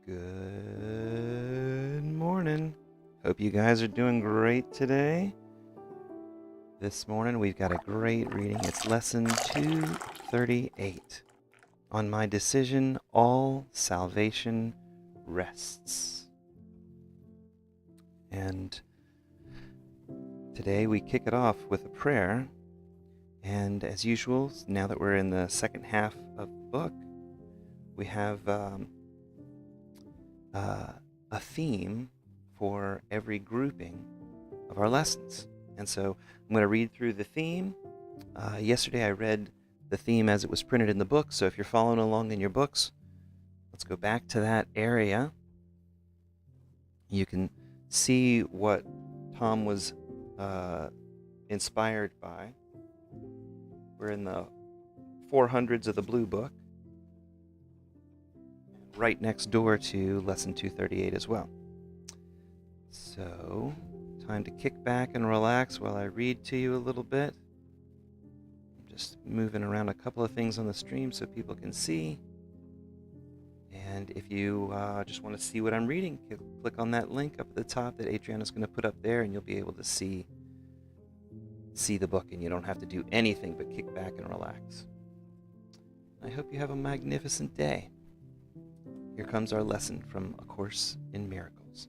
Good morning. Hope you guys are doing great today. This morning we've got a great reading. It's lesson 238. On my decision, all salvation rests. And today we kick it off with a prayer. And as usual, now that we're in the second half of the book, we have a theme for every grouping of our lessons. And so I'm going to read through the theme. Yesterday I read the theme as it was printed in the book, so if you're following along in your books, let's go back to that area. You can see what Tom was inspired by. We're in the 400s of the Blue Book, right next door to lesson 238 as well. So, time to kick back and relax while I read to you a little bit. I'm just moving around a couple of things on the stream so people can see. And if you just want to see what I'm reading, click on that link up at the top that Adriana's going to put up there, and you'll be able to see the book, and you don't have to do anything but kick back and relax. I hope you have a magnificent day. Here comes our lesson from A Course in Miracles.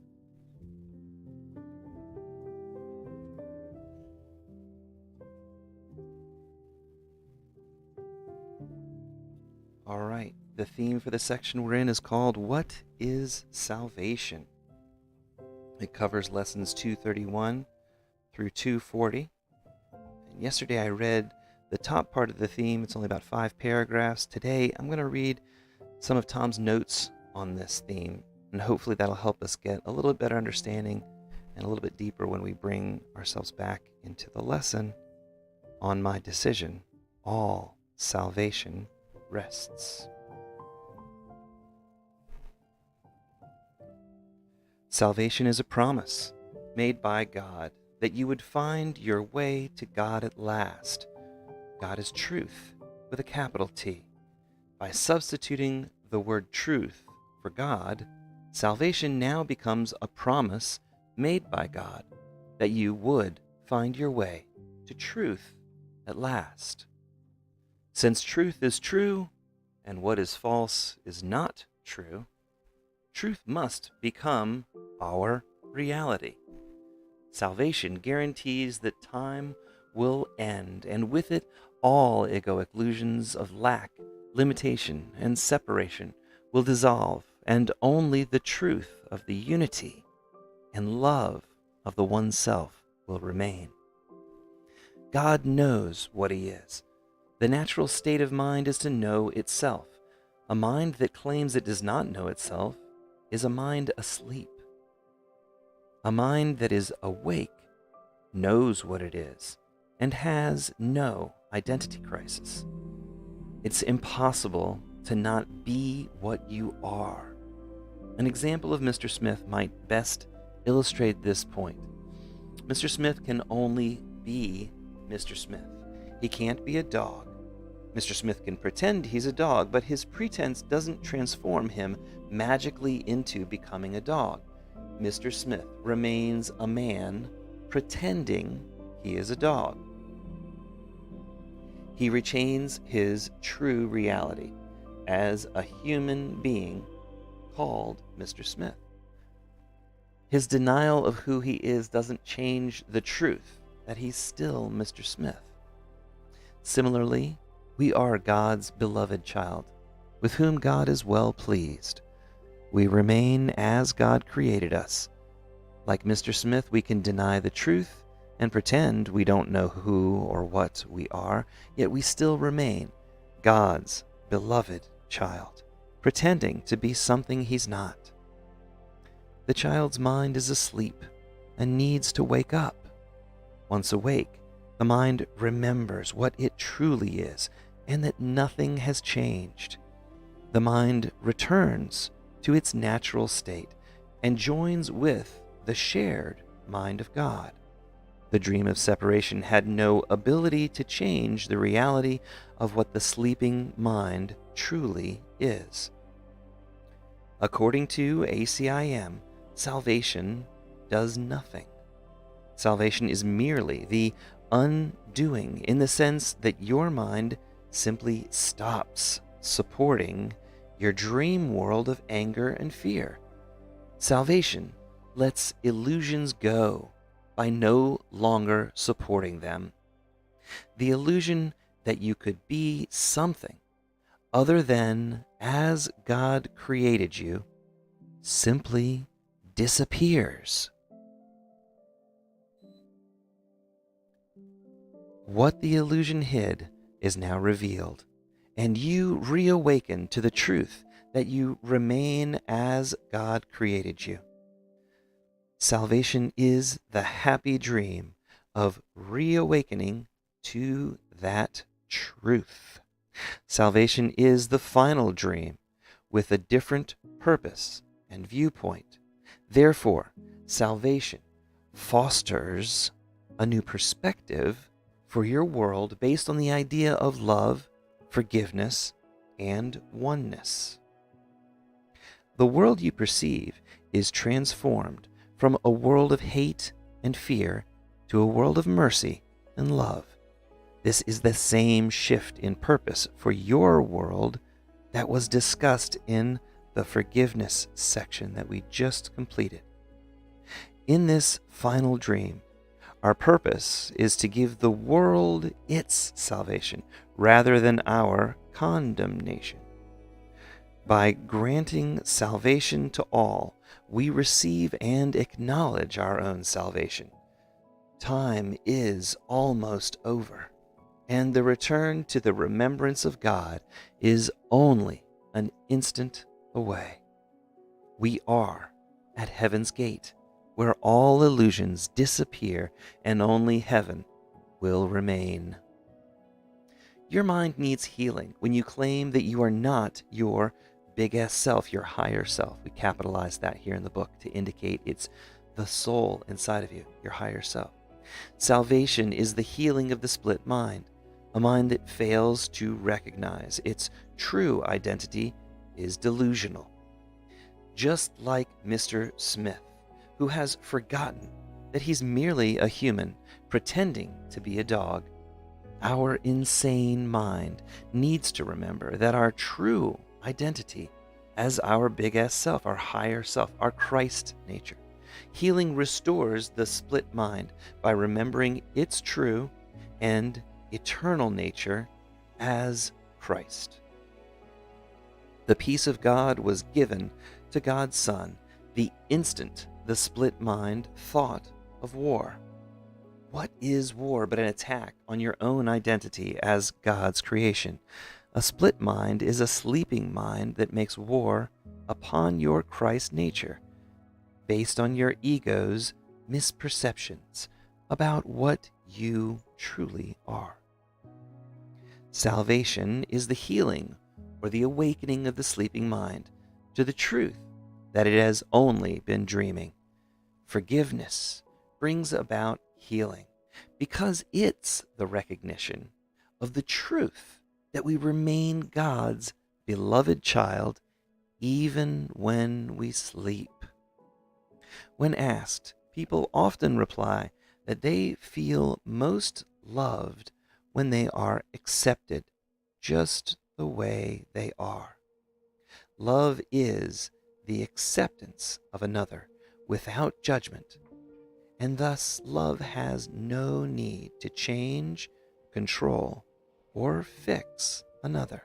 All right, the theme for the section we're in is called What is Salvation? It covers lessons 231 through 240. And yesterday I read the top part of the theme. It's only about 5 paragraphs. Today I'm going to read some of Tom's notes on this theme, and hopefully that'll help us get a little better understanding and a little bit deeper when we bring ourselves back into the lesson. On my decision, all salvation rests. Salvation is a promise made by God that you would find your way to God at last. God is truth with a capital T. By substituting the word truth for God, salvation now becomes a promise made by God that you would find your way to truth at last. Since truth is true and what is false is not true, truth must become our reality. Salvation guarantees that time will end, and with it all egoic illusions of lack, limitation, and separation will dissolve, and only the truth of the unity and love of the one self will remain. God knows what He is. The natural state of mind is to know itself. A mind that claims it does not know itself is a mind asleep. A mind that is awake knows what it is and has no identity crisis. It's impossible to not be what you are. An example of Mr. Smith might best illustrate this point. Mr. Smith can only be Mr. Smith. He can't be a dog. Mr. Smith can pretend he's a dog, but his pretense doesn't transform him magically into becoming a dog. Mr. Smith remains a man pretending he is a dog. He retains his true reality as a human being called Mr. Smith. His denial of who he is doesn't change the truth that he's still Mr. Smith. Similarly, we are God's beloved child, with whom God is well pleased. We remain as God created us. Like Mr. Smith, we can deny the truth and pretend we don't know who or what we are, yet we still remain God's beloved child, pretending to be something He's not. The child's mind is asleep and needs to wake up. Once awake, the mind remembers what it truly is and that nothing has changed. The mind returns to its natural state and joins with the shared mind of God. The dream of separation had no ability to change the reality of what the sleeping mind truly is. According to ACIM, salvation does nothing. Salvation is merely the undoing in the sense that your mind simply stops supporting your dream world of anger and fear. Salvation lets illusions go by no longer supporting them. The illusion that you could be something other than as God created you simply disappears. What the illusion hid is now revealed, and you reawaken to the truth that you remain as God created you. Salvation is the happy dream of reawakening to that truth. Salvation is the final dream with a different purpose and viewpoint. Therefore, salvation fosters a new perspective for your world based on the idea of love, forgiveness, and oneness. The world you perceive is transformed from a world of hate and fear to a world of mercy and love. This is the same shift in purpose for your world that was discussed in the forgiveness section that we just completed. In this final dream, our purpose is to give the world its salvation rather than our condemnation. By granting salvation to all, we receive and acknowledge our own salvation. Time is almost over, and the return to the remembrance of God is only an instant away. We are at heaven's gate, where all illusions disappear and only heaven will remain. Your mind needs healing when you claim that you are not your big S self, your higher self. We capitalize that here in the book to indicate it's the soul inside of you, your higher self. Salvation is the healing of the split mind, a mind that fails to recognize its true identity is delusional. Just like Mr. Smith, who has forgotten that he's merely a human pretending to be a dog, our insane mind needs to remember that our true identity as our big S self, our higher self, our Christ nature. Healing restores the split mind by remembering its true and eternal nature as Christ. The peace of God was given to God's Son the instant the split mind thought of war. What is war but an attack on your own identity as God's creation? A split mind is a sleeping mind that makes war upon your Christ nature, based on your ego's misperceptions about what you truly are. Salvation is the healing or the awakening of the sleeping mind to the truth that it has only been dreaming. Forgiveness brings about healing because it's the recognition of the truth that we remain God's beloved child even when we sleep. When asked, people often reply that they feel most loved when they are accepted just the way they are. Love is the acceptance of another without judgment, and thus love has no need to change, control, or fix another.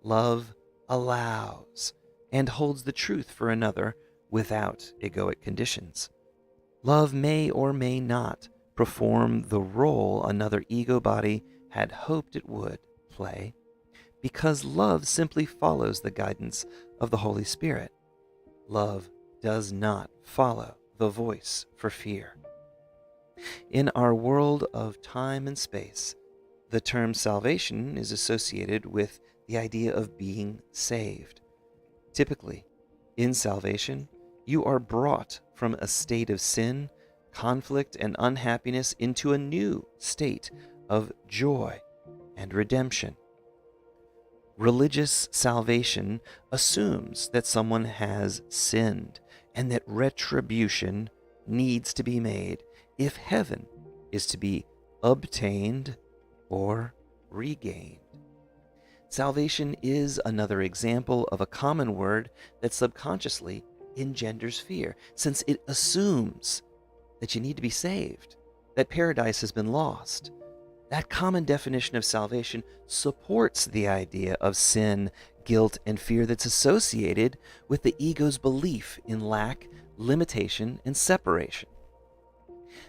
Love allows and holds the truth for another without egoic conditions. Love may or may not perform the role another ego body had hoped it would play, because love simply follows the guidance of the Holy Spirit. Love does not follow the voice for fear. In our world of time and space, the term salvation is associated with the idea of being saved. Typically, in salvation, you are brought from a state of sin, conflict, and unhappiness into a new state of joy and redemption. Religious salvation assumes that someone has sinned and that retribution needs to be made if heaven is to be obtained or regained. Salvation is another example of a common word that subconsciously engenders fear, since it assumes that you need to be saved, that paradise has been lost. That common definition of salvation supports the idea of sin, guilt, and fear that's associated with the ego's belief in lack, limitation, and separation.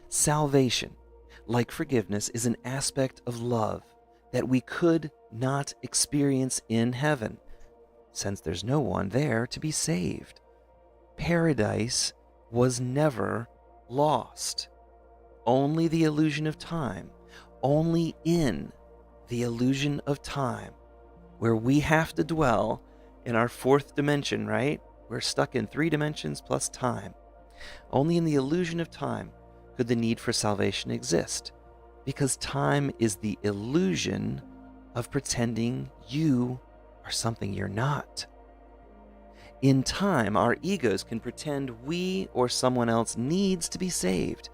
Salvation, like forgiveness, is an aspect of love that we could not experience in heaven, since there's no one there to be saved. Paradise was never lost. Only the illusion of time, only in the illusion of time, where we have to dwell in our fourth dimension, right? We're stuck in 3 dimensions plus time. Only in the illusion of time could the need for salvation exist, because time is the illusion of pretending you are something you're not. In time, our egos can pretend we or someone else needs to be saved.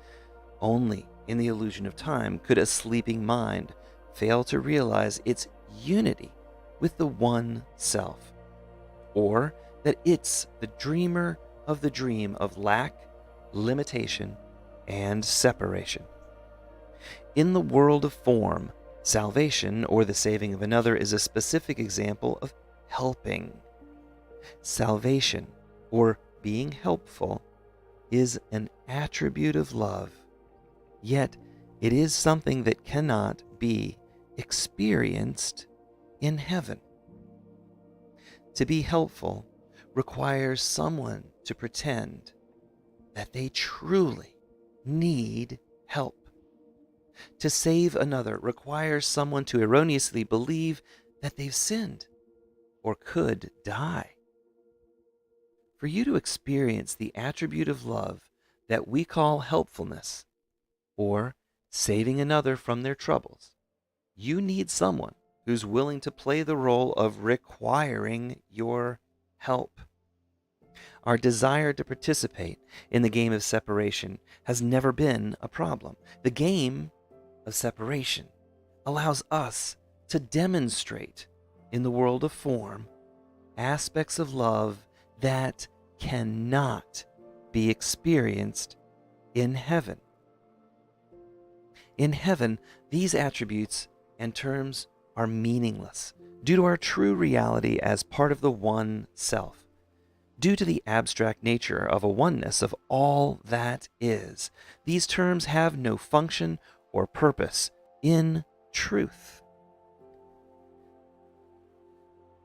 Only in the illusion of time could a sleeping mind fail to realize its unity with the one self, or that it's the dreamer of the dream of lack, limitation, and separation. In the world of form, salvation, or the saving of another, is a specific example of helping. Salvation, or being helpful, is an attribute of love, yet it is something that cannot be experienced in heaven. To be helpful requires someone to pretend that they truly need help. To save another requires someone to erroneously believe that they've sinned or could die. For you to experience the attribute of love that we call helpfulness, or saving another from their troubles, you need someone who's willing to play the role of requiring your help. Our desire to participate in the game of separation has never been a problem. The game of separation allows us to demonstrate in the world of form aspects of love that cannot be experienced in heaven. In heaven, these attributes and terms are meaningless due to our true reality as part of the one self. Due to the abstract nature of a oneness of all that is, these terms have no function or purpose in truth.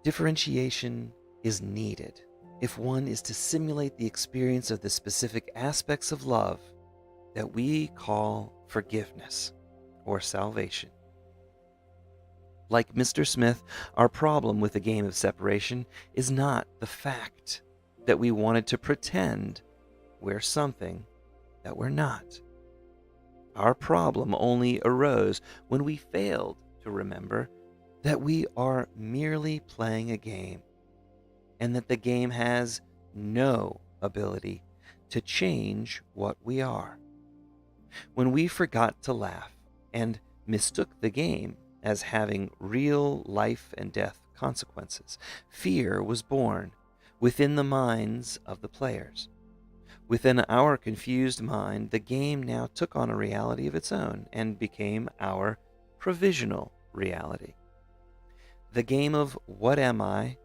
Differentiation is needed if one is to simulate the experience of the specific aspects of love that we call forgiveness or salvation. Like Mr. Smith, our problem with the game of separation is not the fact that we wanted to pretend we're something that we're not. Our problem only arose when we failed to remember that we are merely playing a game, and that the game has no ability to change what we are. When we forgot to laugh and mistook the game as having real life and death consequences, fear was born within the minds of the players. Within our confused mind, the game now took on a reality of its own and became our provisional reality. The game of What Am I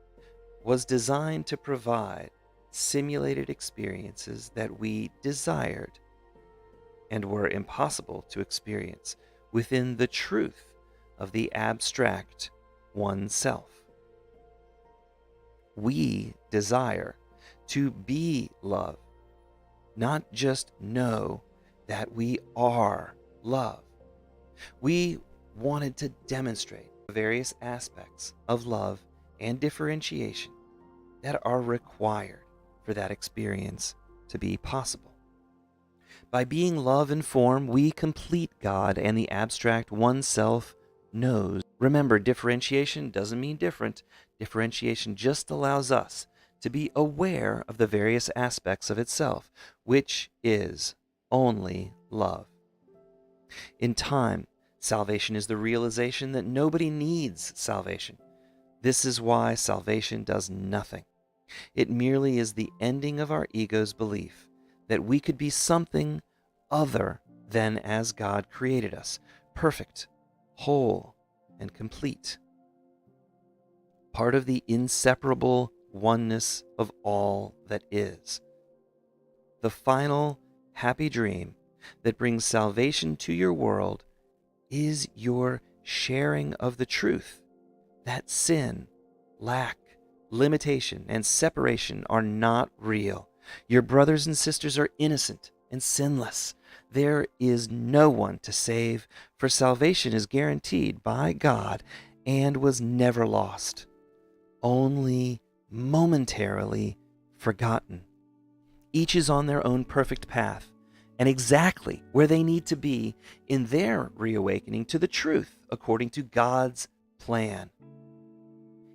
was designed to provide simulated experiences that we desired and were impossible to experience within the truth of the abstract oneself. We desire to be love, not just know that we are love. We wanted to demonstrate the various aspects of love and differentiation that are required for that experience to be possible. By being love in form, we complete God and the abstract oneself knows Remember, differentiation doesn't mean different. Differentiation just allows us to be aware of the various aspects of itself, which is only love. In time, salvation is the realization that nobody needs salvation. This is why salvation does nothing. It merely is the ending of our ego's belief that we could be something other than as God created us, perfect, whole, and complete. Part of the inseparable oneness of all that is. The final happy dream that brings salvation to your world is your sharing of the truth that sin, lack, limitation, and separation are not real. Your brothers and sisters are innocent and sinless. There is no one to save, for salvation is guaranteed by God and was never lost, only momentarily forgotten. Each is on their own perfect path and exactly where they need to be in their reawakening to the truth according to God's plan.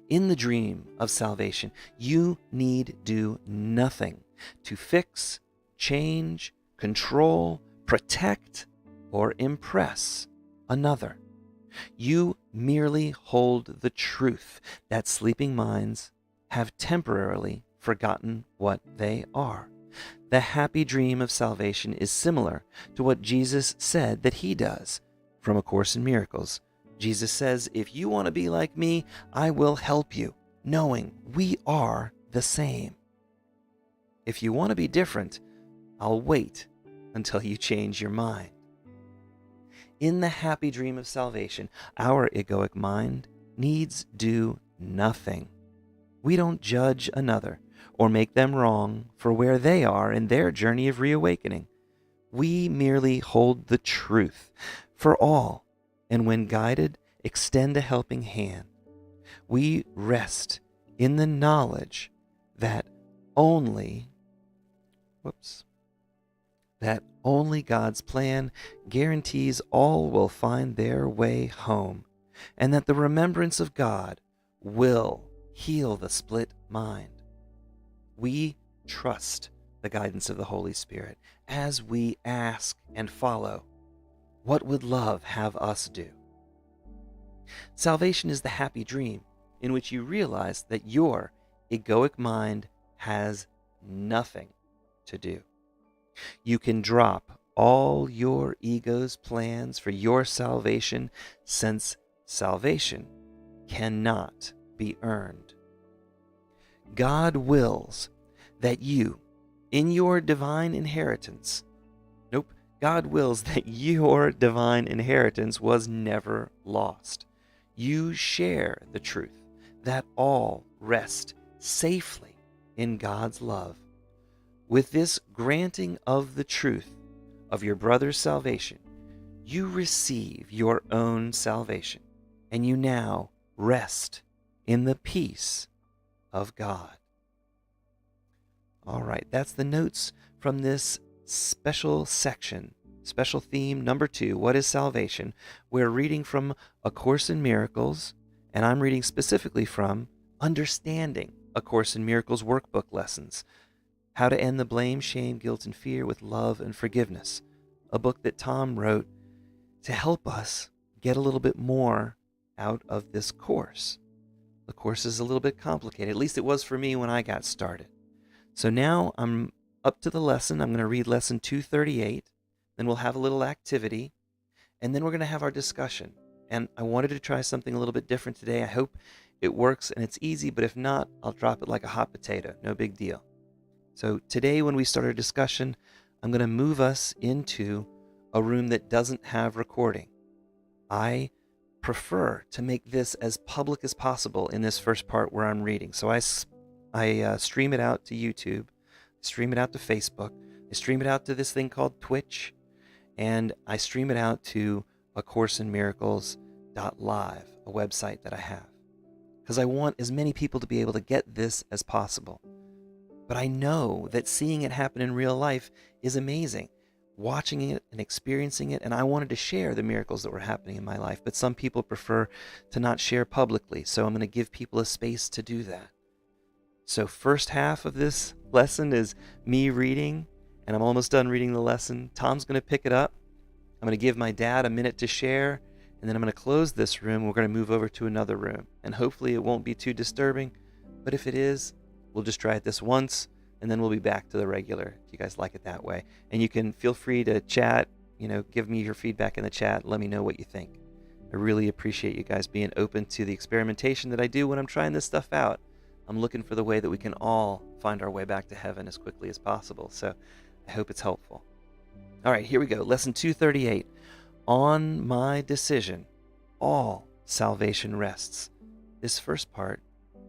In the dream of salvation, you need do nothing to fix, change, control, protect, or impress another. You merely hold the truth that sleeping minds have temporarily forgotten what they are. The happy dream of salvation is similar to what Jesus said that he does from A Course in Miracles. Jesus says, if you want to be like me, I will help you, knowing we are the same. If you want to be different, I'll wait until you change your mind. In the happy dream of salvation, our egoic mind needs do nothing. We don't judge another or make them wrong for where they are in their journey of reawakening. We merely hold the truth for all, and when guided, extend a helping hand. We rest in the knowledge that only God's plan guarantees all will find their way home, and that the remembrance of God will heal the split mind. We trust the guidance of the Holy Spirit as we ask and follow. What would love have us do? Salvation is the happy dream in which you realize that your egoic mind has nothing to do. You can drop all your ego's plans for your salvation, since salvation cannot be earned. God wills that you, in your divine inheritance, God wills that your divine inheritance was never lost. You share the truth that all rest safely in God's love. With this granting of the truth of your brother's salvation, you receive your own salvation, and you now rest in the peace of God. All right, that's the notes from this special section, special theme number 2, What is Salvation? We're reading from A Course in Miracles, and I'm reading specifically from Understanding A Course in Miracles Workbook Lessons, How to End the Blame, Shame, Guilt, and Fear with Love and Forgiveness, a book that Tom wrote to help us get a little bit more out of this course. The course is a little bit complicated, at least it was for me when I got started. So now I'm up to the lesson. I'm going to read lesson 238, then we'll have a little activity, and then we're going to have our discussion. And I wanted to try something a little bit different today. I hope it works and it's easy, but if not, I'll drop it like a hot potato. No big deal. So today when we start our discussion, I'm going to move us into a room that doesn't have recording. I prefer to make this as public as possible in this first part where I'm reading. So I stream it out to YouTube, stream it out to Facebook, I stream it out to this thing called Twitch, and I stream it out to A Course in Miracles.live, a website that I have, because I want as many people to be able to get this as possible. But I know that seeing it happen in real life is amazing. watching it and experiencing it, and I wanted to share the miracles that were happening in my life, but some people prefer to not share publicly, so I'm going to give people a space to do that. So first half of this lesson is me reading, and I'm almost done reading the lesson. Tom's going to pick it up. I'm going to give my dad a minute to share, and then I'm going to close this room. We're going to move over to another room, and hopefully it won't be too disturbing, but if it is, we'll just try it this once, and then we'll be back to the regular, if you guys like it that way. And you can feel free to chat, give me your feedback in the chat. Let me know what you think. I really appreciate you guys being open to the experimentation that I do when I'm trying this stuff out. I'm looking for the way that we can all find our way back to heaven as quickly as possible. So I hope it's helpful. All right, here we go. Lesson 238. On my decision, all salvation rests. This first part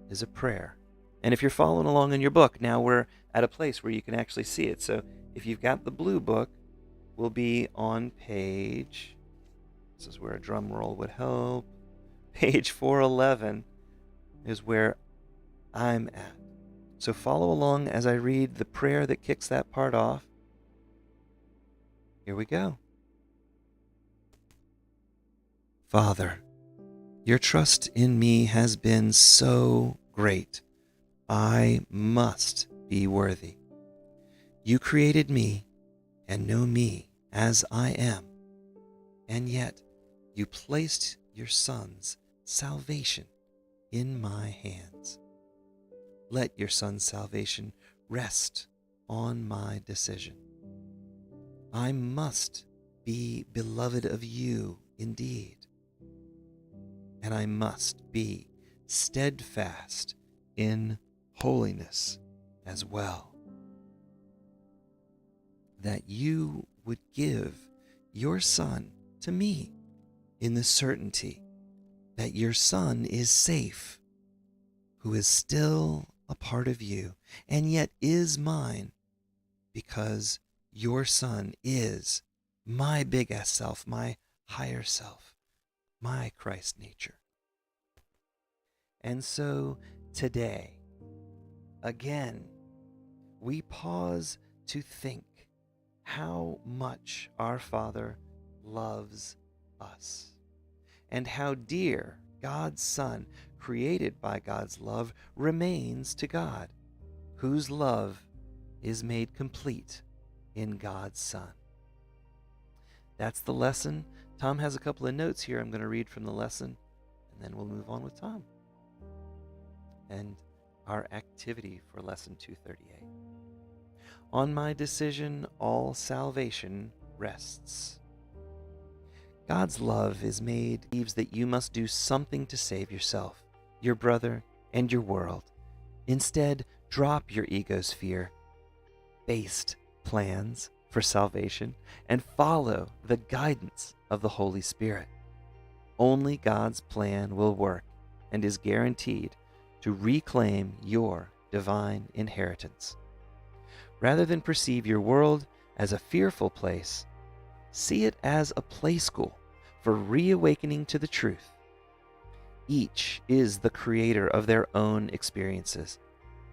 is a prayer. And if you're following along in your book, now we're at a place where you can actually see it. So if you've got the blue book, we'll be on page, this is where a drum roll would help, page 411 is where I'm at. So follow along as I read the prayer that kicks that part off. Here we go. Father, your trust in me has been so great. I must be worthy. You created me and know me as I am, and yet you placed your Son's salvation in my hands. Let your Son's salvation rest on my decision. I must be beloved of you indeed, and I must be steadfast in holiness as well. That you would give your Son to me in the certainty that your Son is safe, who is still a part of you and yet is mine, because your Son is my big S self, my higher self, my Christ nature. And so today, again, we pause to think how much our Father loves us, and how dear God's Son, created by God's love, remains to God, whose love is made complete in God's Son. That's the lesson. Tom has a couple of notes here I'm going to read from the lesson, and then we'll move on with Tom and our activity for lesson 238. On my decision, all salvation rests. God's love is made believes that you must do something to save yourself, your brother, and your world. Instead, drop your ego's fear-based plans for salvation and follow the guidance of the Holy Spirit. Only God's plan will work and is guaranteed to reclaim your divine inheritance. Rather than perceive your world as a fearful place, see it as a play school for reawakening to the truth. Each is the creator of their own experiences,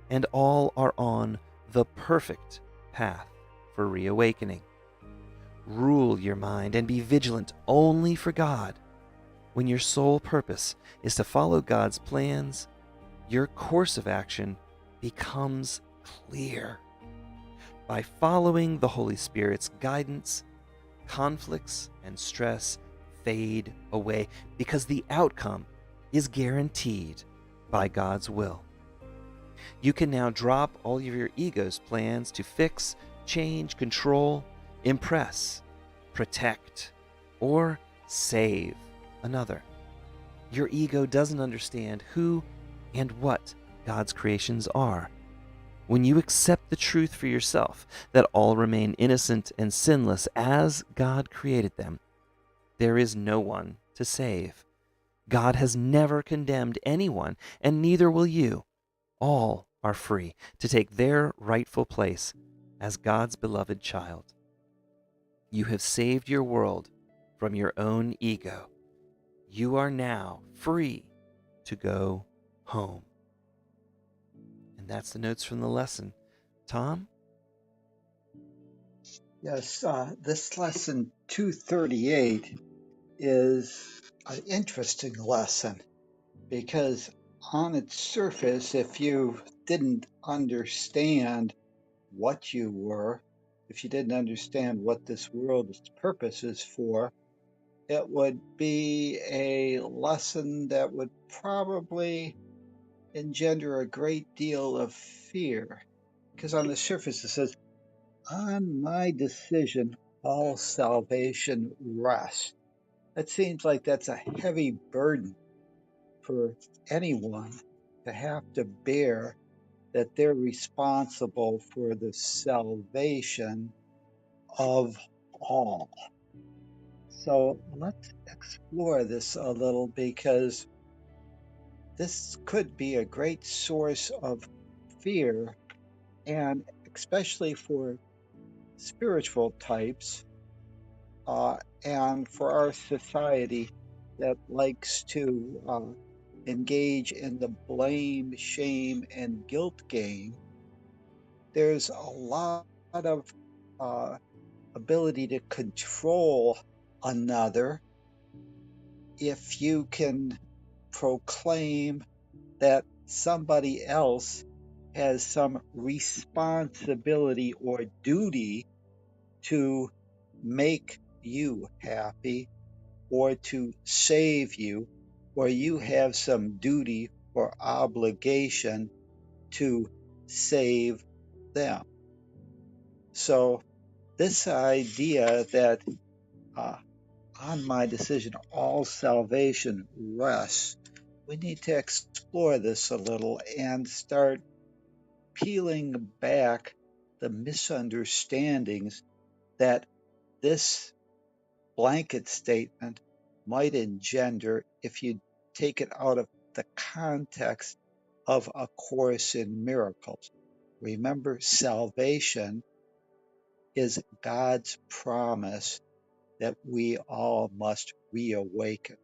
and all are on the perfect path for reawakening. Rule your mind and be vigilant only for God. When your sole purpose is to follow God's plans, your course of action becomes clear. By following the Holy Spirit's guidance, conflicts and stress fade away because the outcome is guaranteed by God's will. You can now drop all of your ego's plans to fix, change, control, impress, protect, or save another. Your ego doesn't understand who and what God's creations are. When you accept the truth for yourself, that all remain innocent and sinless as God created them, there is no one to save. God has never condemned anyone, and neither will you. All are free to take their rightful place as God's beloved child. You have saved your world from your own ego. You are now free to go home. And that's the notes from the lesson. Tom? Yes, this lesson 238 is an interesting lesson because on its surface, if you didn't understand what you were, if you didn't understand what this world's purpose is for, it would be a lesson that would probably engender a great deal of fear. Because on the surface it says, on my decision, all salvation rests. It seems like that's a heavy burden for anyone to have to bear, that they're responsible for the salvation of all. So let's explore this a little because this could be a great source of fear, and especially for spiritual types, uh, and for our society that likes to engage in the blame, shame, and guilt game. There's a lot of uh, ability to control another if you can proclaim that somebody else has some responsibility or duty to make you happy or to save you, or you have some duty or obligation to save them. So, this idea that uh, on my decision all salvation rests, we need to explore this a little and start peeling back the misunderstandings that this blanket statement might engender if you take it out of the context of A Course in Miracles. Remember, salvation is God's promise that we all must reawaken.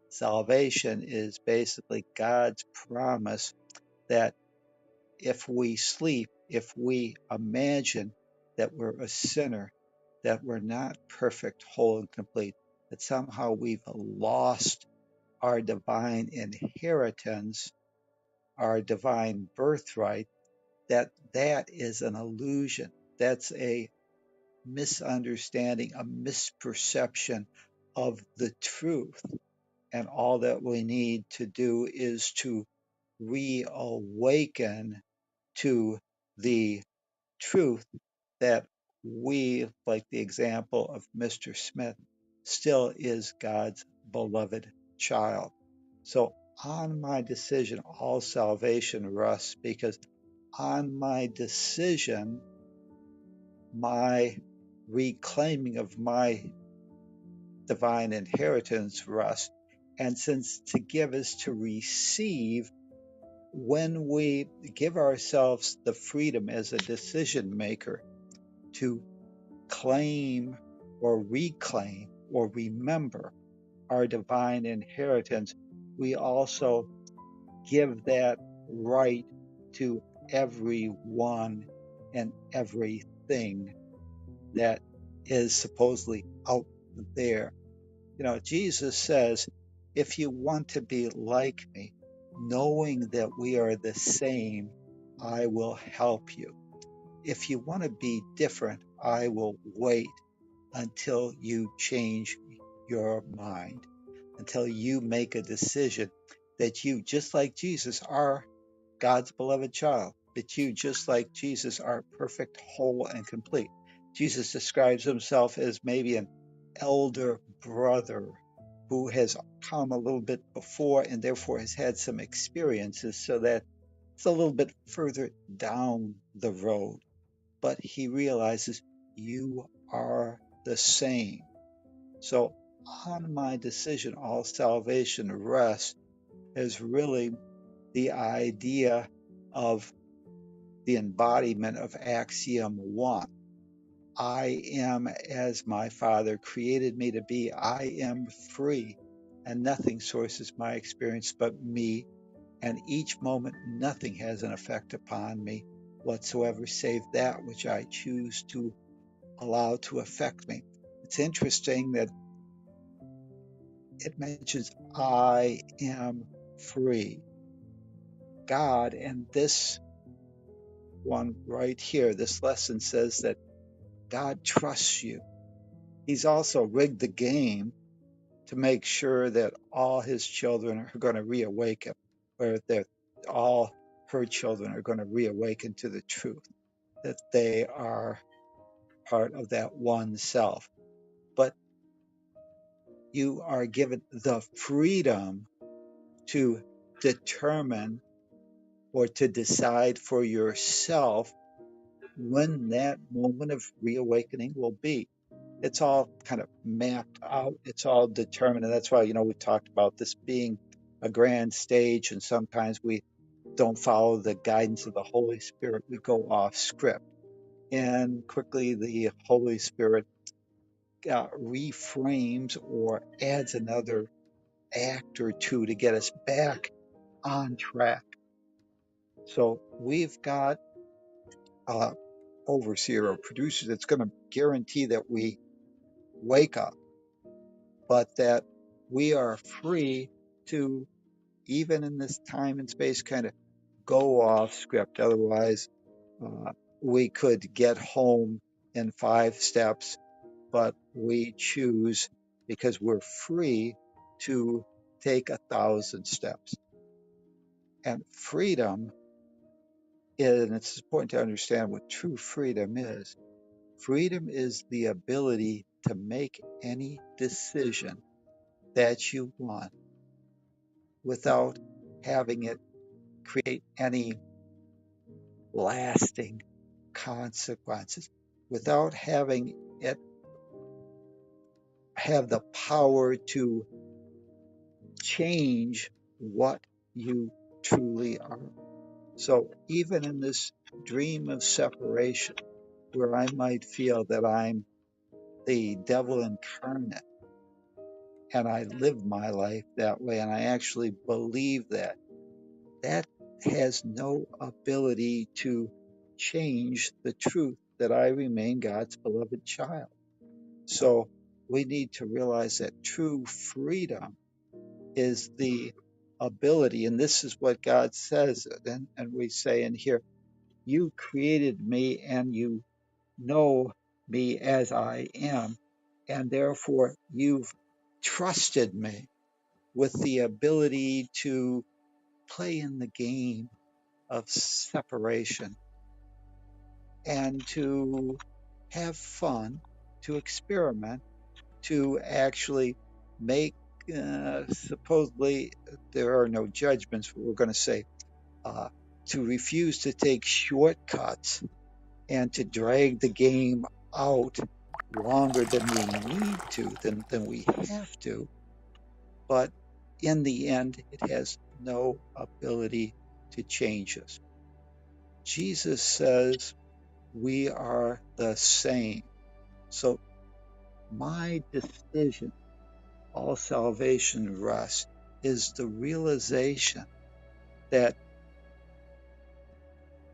Salvation is basically God's promise that if we sleep, if we imagine that we're a sinner, that we're not perfect, whole, and complete, that somehow we've lost our divine inheritance, our divine birthright, that is an illusion. That's a misunderstanding, a misperception of the truth. And all that we need to do is to reawaken to the truth that we, like the example of Mr. Smith, still is God's beloved child. So on my decision, all salvation rests because on my decision, my reclaiming of my divine inheritance rests. And since to give is to receive, when we give ourselves the freedom as a decision maker to claim or reclaim or remember our divine inheritance, we also give that right to everyone and everything that is supposedly out there. You know, Jesus says, if you want to be like me, knowing that we are the same, I will help you. If you want to be different, I will wait until you change your mind, until you make a decision that you, just like Jesus, are God's beloved child, that you, just like Jesus, are perfect, whole, and complete. Jesus describes himself as maybe an elder brother who has come a little bit before and therefore has had some experiences, so that it's a little bit further down the road. But he realizes you are the same. So, on my decision, all salvation rests is really the idea of the embodiment of axiom one. I am as my Father created me to be. I am free, and nothing sources my experience but me. And each moment, nothing has an effect upon me whatsoever, save that which I choose to allow to affect me. It's interesting that it mentions, I am free. God, and this one right here, this lesson says that God trusts you. He's also rigged the game to make sure that all his children are going to reawaken, or that all her children are going to reawaken to the truth, that they are part of that one self. But you are given the freedom to determine or to decide for yourself when that moment of reawakening will be. It's all kind of mapped out, it's all determined. And that's why, we talked about this being a grand stage, and sometimes we don't follow the guidance of the Holy Spirit. We go off script. And quickly, the Holy Spirit reframes or adds another act or two to get us back on track. So we've got uh, overseer or producer that's going to guarantee that we wake up, but that we are free to, even in this time and space, kind of go off script. Otherwise, uh, we could get home in 5 steps, but we choose, because we're free, to take 1,000 steps. And freedom, and it's important to understand what true freedom is. Freedom is the ability to make any decision that you want without having it create any lasting consequences, without having it have the power to change what you truly are. So even in this dream of separation, where I might feel that I'm the devil incarnate, and I live my life that way, and I actually believe that, that has no ability to change the truth that I remain God's beloved child. So we need to realize that true freedom is the ability, and this is what God says, and we say in here, you created me and you know me as I am, and therefore you've trusted me with the ability to play in the game of separation and to have fun, to experiment, to actually make, supposedly, there are no judgments, but we're going to say, uh, to refuse to take shortcuts and to drag the game out longer than we need to, than we have to. But in the end, it has no ability to change us. Jesus says we are the same. So my decision, all salvation rests, is the realization that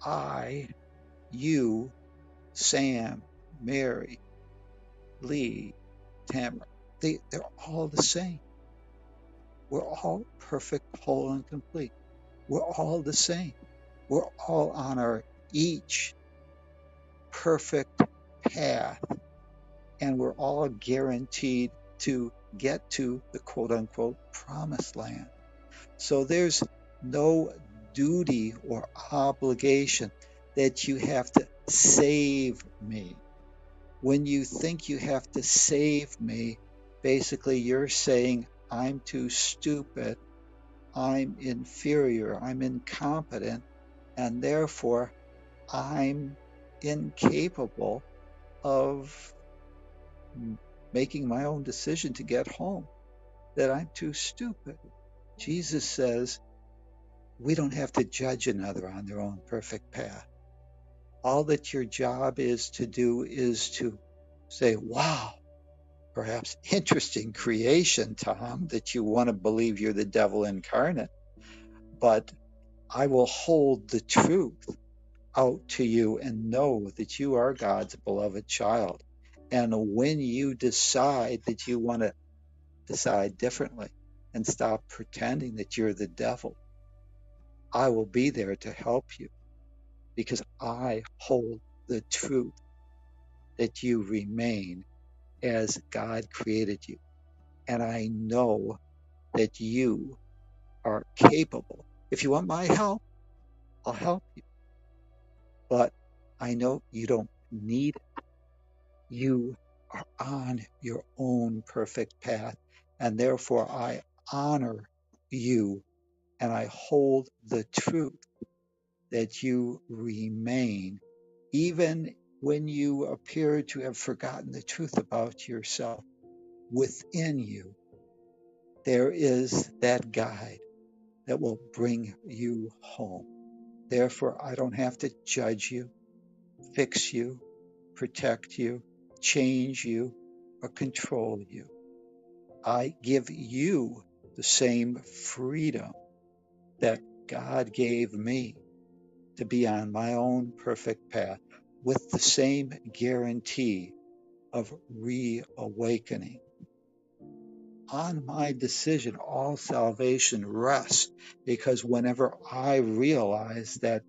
I, you, Sam, Mary, Lee, Tamara, they're all the same. We're all perfect, whole, and complete. We're all the same. We're all on our each perfect path, and we're all guaranteed to get to the quote unquote promised land. So there's no duty or obligation that you have to save me. When you think you have to save me, basically you're saying, I'm too stupid, I'm inferior, I'm incompetent, and therefore I'm incapable of making my own decision to get home, that I'm too stupid. Jesus says we don't have to judge another on their own perfect path. All that your job is to do is to say, wow, perhaps interesting creation, Tom, that you want to believe you're the devil incarnate, but I will hold the truth out to you and know that you are God's beloved child. And when you decide that you want to decide differently and stop pretending that you're the devil, I will be there to help you, because I hold the truth that you remain as God created you. And I know that you are capable. If you want my help, I'll help you. But I know you don't need it. You are on your own perfect path. And therefore, I honor you and I hold the truth that you remain, even when you appear to have forgotten the truth about yourself. Within you, there is that guide that will bring you home. Therefore, I don't have to judge you, fix you, protect you, change you, or control you. I give you the same freedom that God gave me to be on my own perfect path, with the same guarantee of reawakening. On my decision, all salvation rests, because whenever I realize that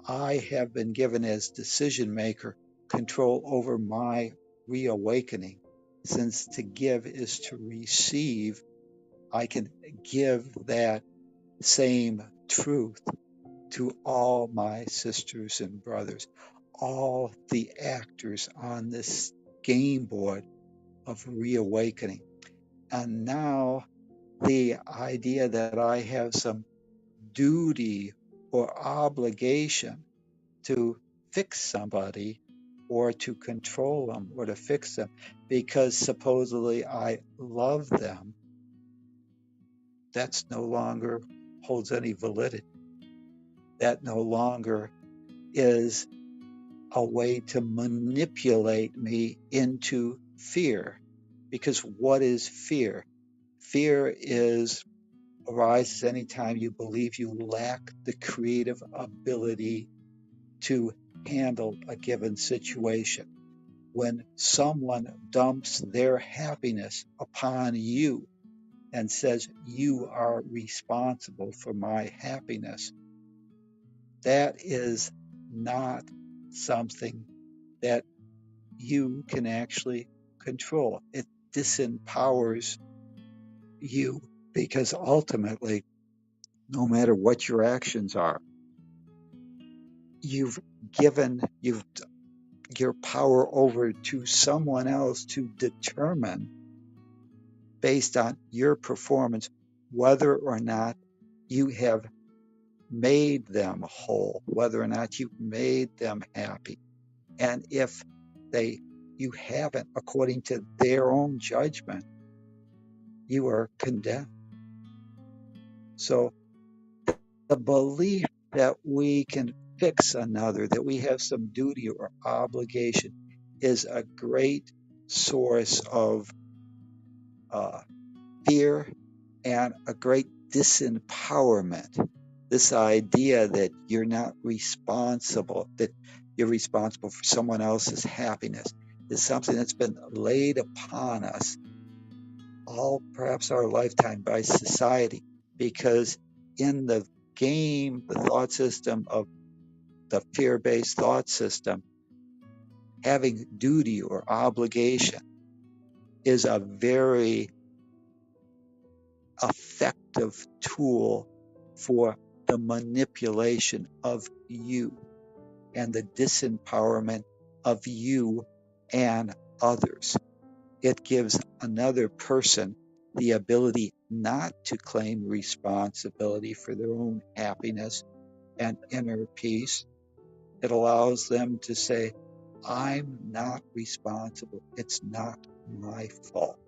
I have been given as decision maker control over my reawakening, since to give is to receive, I can give that same truth to all my sisters and brothers, all the actors on this game board of reawakening. And now the idea that I have some duty or obligation to fix somebody or to control them or to fix them because supposedly I love them, that's no longer holds any validity. That no longer is a way to manipulate me into fear. Because what is fear? Fear arises anytime you believe you lack the creative ability to handle a given situation. When someone dumps their happiness upon you and says, you are responsible for my happiness, that is not something that you can actually control. It disempowers you, because ultimately, no matter what your actions are, you've given your power over to someone else to determine, based on your performance, whether or not you have made them whole, whether or not you've made them happy. And if you haven't, according to their own judgment, you are condemned. So the belief that we can fix another, that we have some duty or obligation, is a great source of fear and a great disempowerment. This idea that you're not responsible, that you're responsible for someone else's happiness, is something that's been laid upon us all, perhaps our lifetime, by society. Because in the game, the thought system of the fear-based thought system, having duty or obligation is a very effective tool for the manipulation of you and the disempowerment of you and others. It gives another person the ability not to claim responsibility for their own happiness and inner peace. It allows them to say, I'm not responsible. It's not my fault.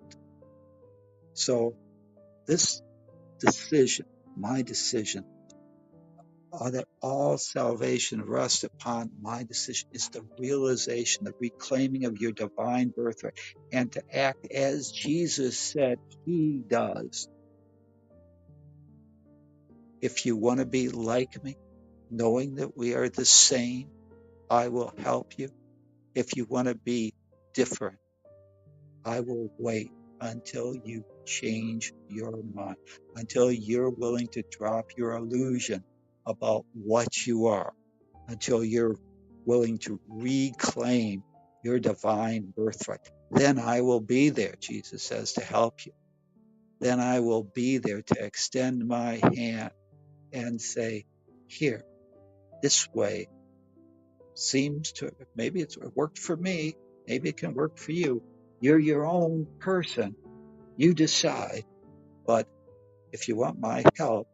So this decision, my decision, that all salvation rests upon my decision, is the realization, the reclaiming of your divine birthright, and to act as Jesus said he does. If you want to be like me, knowing that we are the same, I will help you. If you want to be different, I will wait until you change your mind, until you're willing to drop your illusion about what you are, until you're willing to reclaim your divine birthright. Then I will be there, Jesus says, to help you. Then I will be there to extend my hand and say, here, this way seems to, maybe it worked for me, maybe it can work for you. You're your own person. You decide. But if you want my help,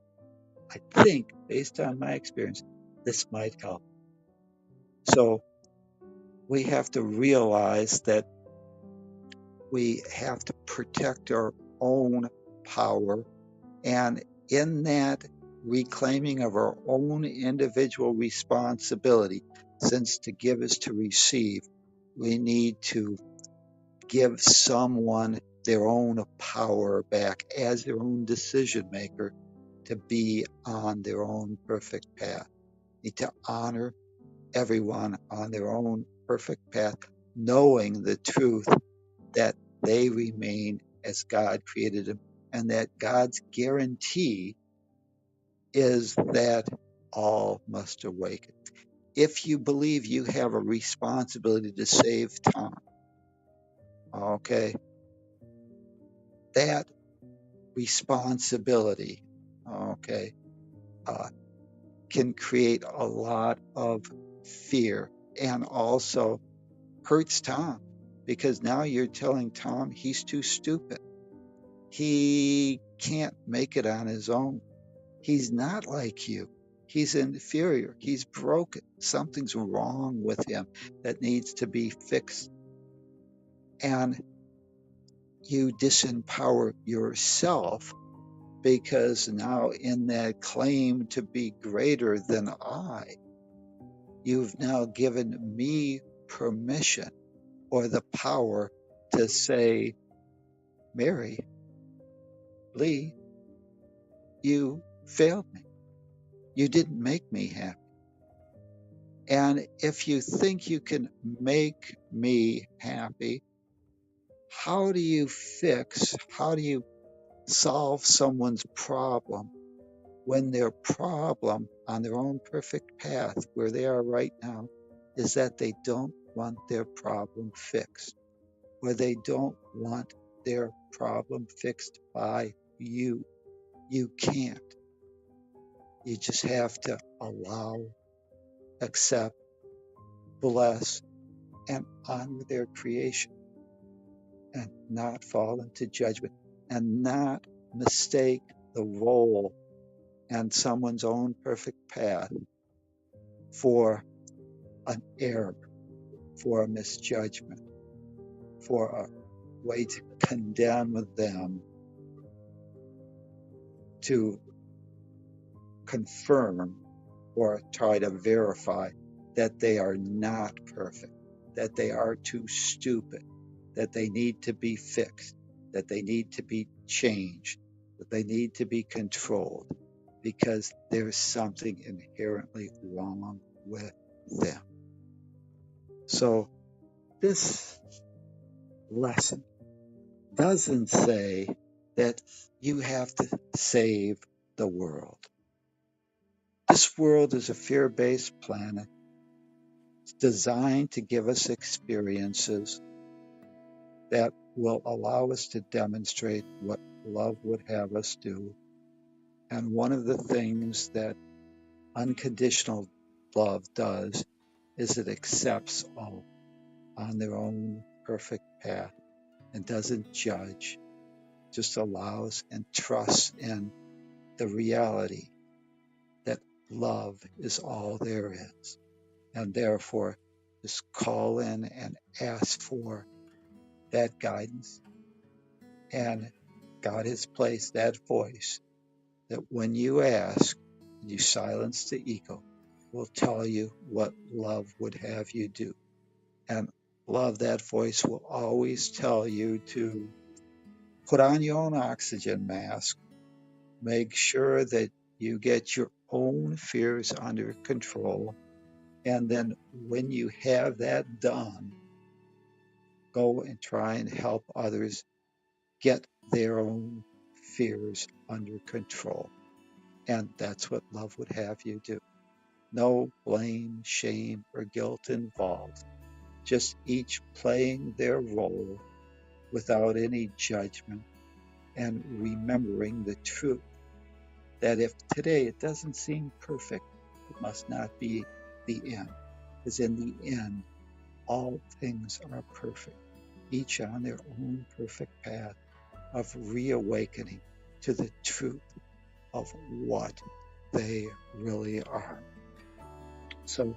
I think based on my experience, this might help. So we have to realize that we have to protect our own power. And in that reclaiming of our own individual responsibility, since to give is to receive, we need to give someone their own power back as their own decision maker to be on their own perfect path. Need to honor everyone on their own perfect path, knowing the truth that they remain as God created them, and that God's guarantee is that all must awaken. If you believe you have a responsibility to save time, okay, that responsibility, okay, uh, can create a lot of fear and also hurts Tom because now you're telling Tom he's too stupid. He can't make it on his own. He's not like you. He's inferior. He's broken. Something's wrong with him that needs to be fixed. And you disempower yourself because now, in that claim to be greater than I, you've now given me permission or the power to say, Mary, Lee, you failed me. You didn't make me happy. And if you think you can make me happy, how do you solve someone's problem when their problem on their own perfect path where they are right now is that they don't want their problem fixed, or they don't want their problem fixed by you? You can't. You just have to allow, accept, bless, and honor their creation and not fall into judgment and not mistake the role and someone's own perfect path for an error, for a misjudgment, for a way to condemn them, to confirm or try to verify that they are not perfect, that they are too stupid, that they need to be fixed, that they need to be changed, that they need to be controlled, because there's something inherently wrong with them. So this lesson doesn't say that you have to save the world. This world is a fear-based planet. It's designed to give us experiences that will allow us to demonstrate what love would have us do. And one of the things that unconditional love does is it accepts all on their own perfect path and doesn't judge, just allows and trusts in the reality that love is all there is. And therefore, just call in and ask for that guidance. And God has placed that voice that when you ask, you silence the ego, will tell you what love would have you do. And love, that voice will always tell you to put on your own oxygen mask, make sure that you get your own fears under control. And then when you have that done, go and try and help others get their own fears under control. And that's what love would have you do. No blame, shame, or guilt involved, just each playing their role without any judgment and remembering the truth that if today it doesn't seem perfect, it must not be the end. Because in the end, all things are perfect, each on their own perfect path of reawakening to the truth of what they really are. So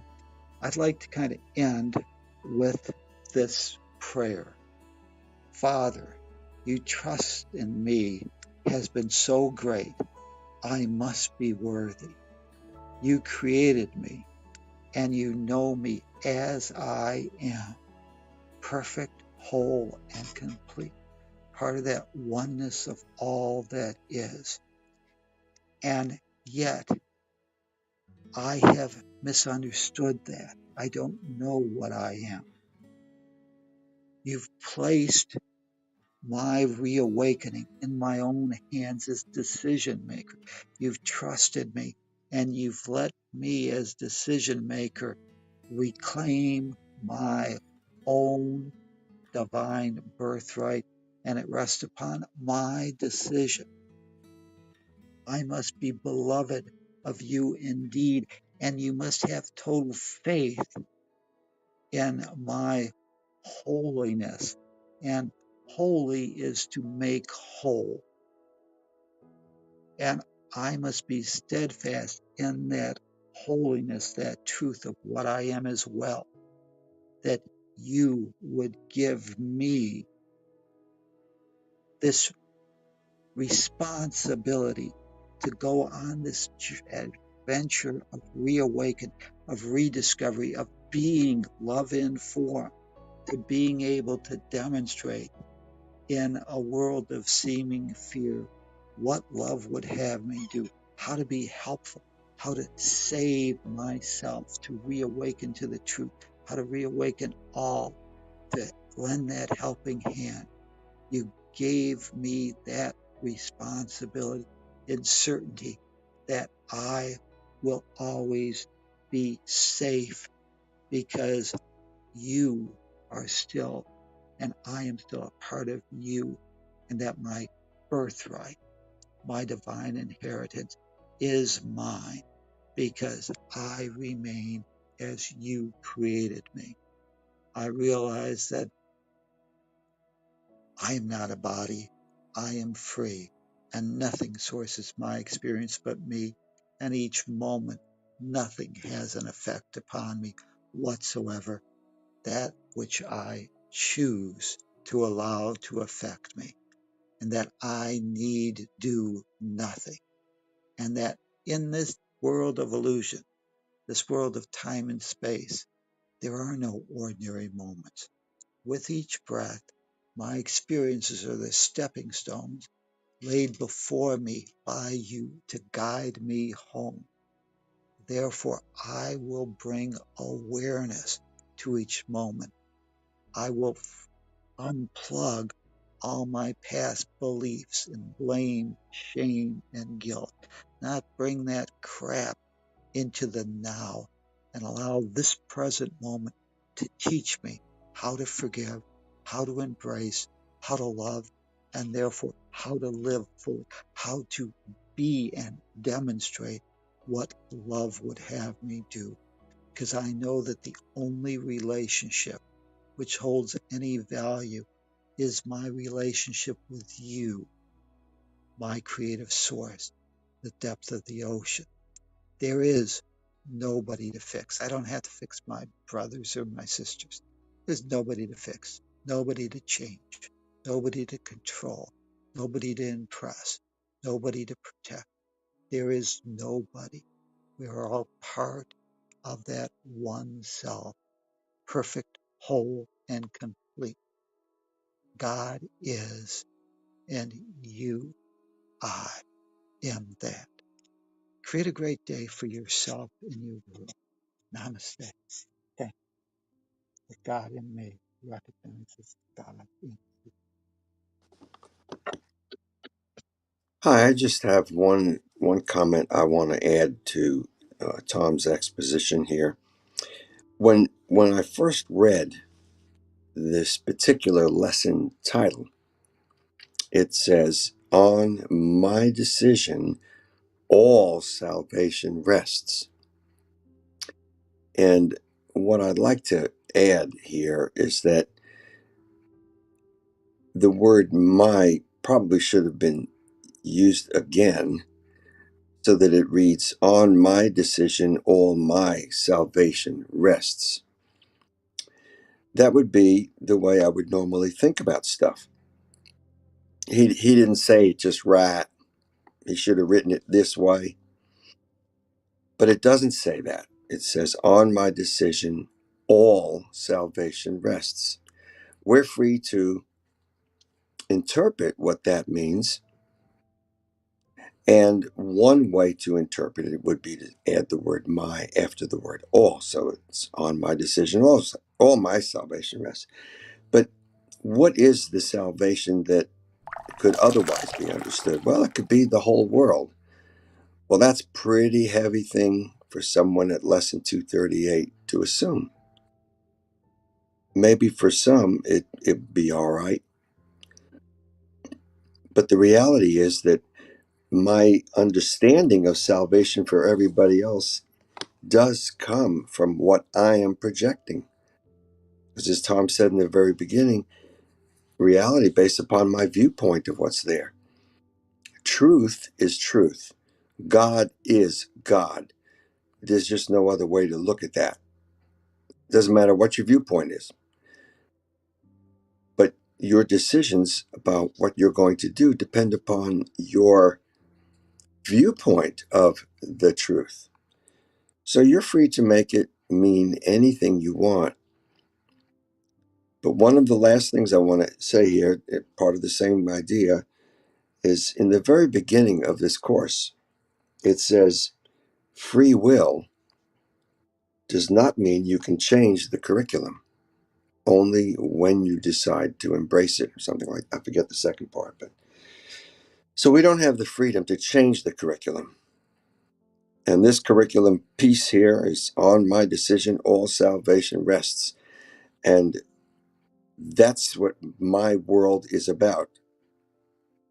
I'd like to kind of end with this prayer. Father, your trust in me has been so great, I must be worthy. You created me, and you know me as I am, perfect, whole, and complete, part of that oneness of all that is. And yet, I have misunderstood that. I don't know what I am. You've placed my reawakening in my own hands as decision maker. You've trusted me, and you've let me as decision maker reclaim my own divine birthright, and it rests upon my decision. I must be beloved of you indeed, and you must have total faith in my holiness. And holy is to make whole. And I must be steadfast in that holiness, that truth of what I am as well, that you would give me this responsibility to go on this adventure of reawaken, of rediscovery, of being love in form, to being able to demonstrate in a world of seeming fear what love would have me do, how to be helpful, how to save myself, to reawaken to the truth, how to reawaken all, to lend that helping hand. You gave me that responsibility in certainty that I will always be safe because you are still, and I am still a part of you, and that my birthright, my divine inheritance is mine because I remain as you created me. I realize that I am not a body. I am free, and nothing sources my experience but me. And each moment, nothing has an effect upon me whatsoever. That which I choose to allow to affect me, and that I need do nothing. And that in this world of illusion, this world of time and space, there are no ordinary moments. With each breath, my experiences are the stepping stones laid before me by you to guide me home. Therefore, I will bring awareness to each moment. I will unplug all my past beliefs in blame, shame, and guilt. Not bring that crap into the now and allow this present moment to teach me how to forgive, how to embrace, how to love, and therefore how to live fully, how to be and demonstrate what love would have me do. Because I know that the only relationship which holds any value is my relationship with you, my creative source, the depth of the ocean. There is nobody to fix. I don't have to fix my brothers or my sisters. There's nobody to fix, nobody to change, nobody to control, nobody to impress, nobody to protect. There is nobody. We are all part of that one self, perfect, whole, and complete. God is, and you, I am that. Create a great day for yourself and your world. Namaste. Thank you, God in me. recognizes God. Hi, I just have one comment I want to add to Tom's exposition here. When I first read this particular lesson title, it says, "On my decision, all salvation rests." And what I'd like to add here is that the word "my" probably should have been used again so that it reads, "On my decision, all my salvation rests." That would be the way I would normally think about stuff. He didn't say it just right. He should have written it this way. But it doesn't say that. It says, "On my decision, all salvation rests." We're free to interpret what that means. And one way to interpret it would be to add the word "my" after the word "all." So it's "on my decision, all my salvation rests." But what is the salvation that could otherwise be understood? Well, it could be the whole world. Well, that's a pretty heavy thing for someone at lesson 238 to assume. Maybe for some it'd be all right. But the reality is that my understanding of salvation for everybody else does come from what I am projecting. Because as Tom said in the very beginning, reality based upon my viewpoint of what's there. Truth is truth. God is God. There's just no other way to look at that. Doesn't matter what your viewpoint is. But your decisions about what you're going to do depend upon your viewpoint of the truth. So you're free to make it mean anything you want. But one of the last things I want to say here, part of the same idea, is in the very beginning of this course, it says free will does not mean you can change the curriculum, only when you decide to embrace it, or something like that. I forget the second part. But so we don't have the freedom to change the curriculum. And this curriculum piece here is "On my decision, all salvation rests." And that's what my world is about,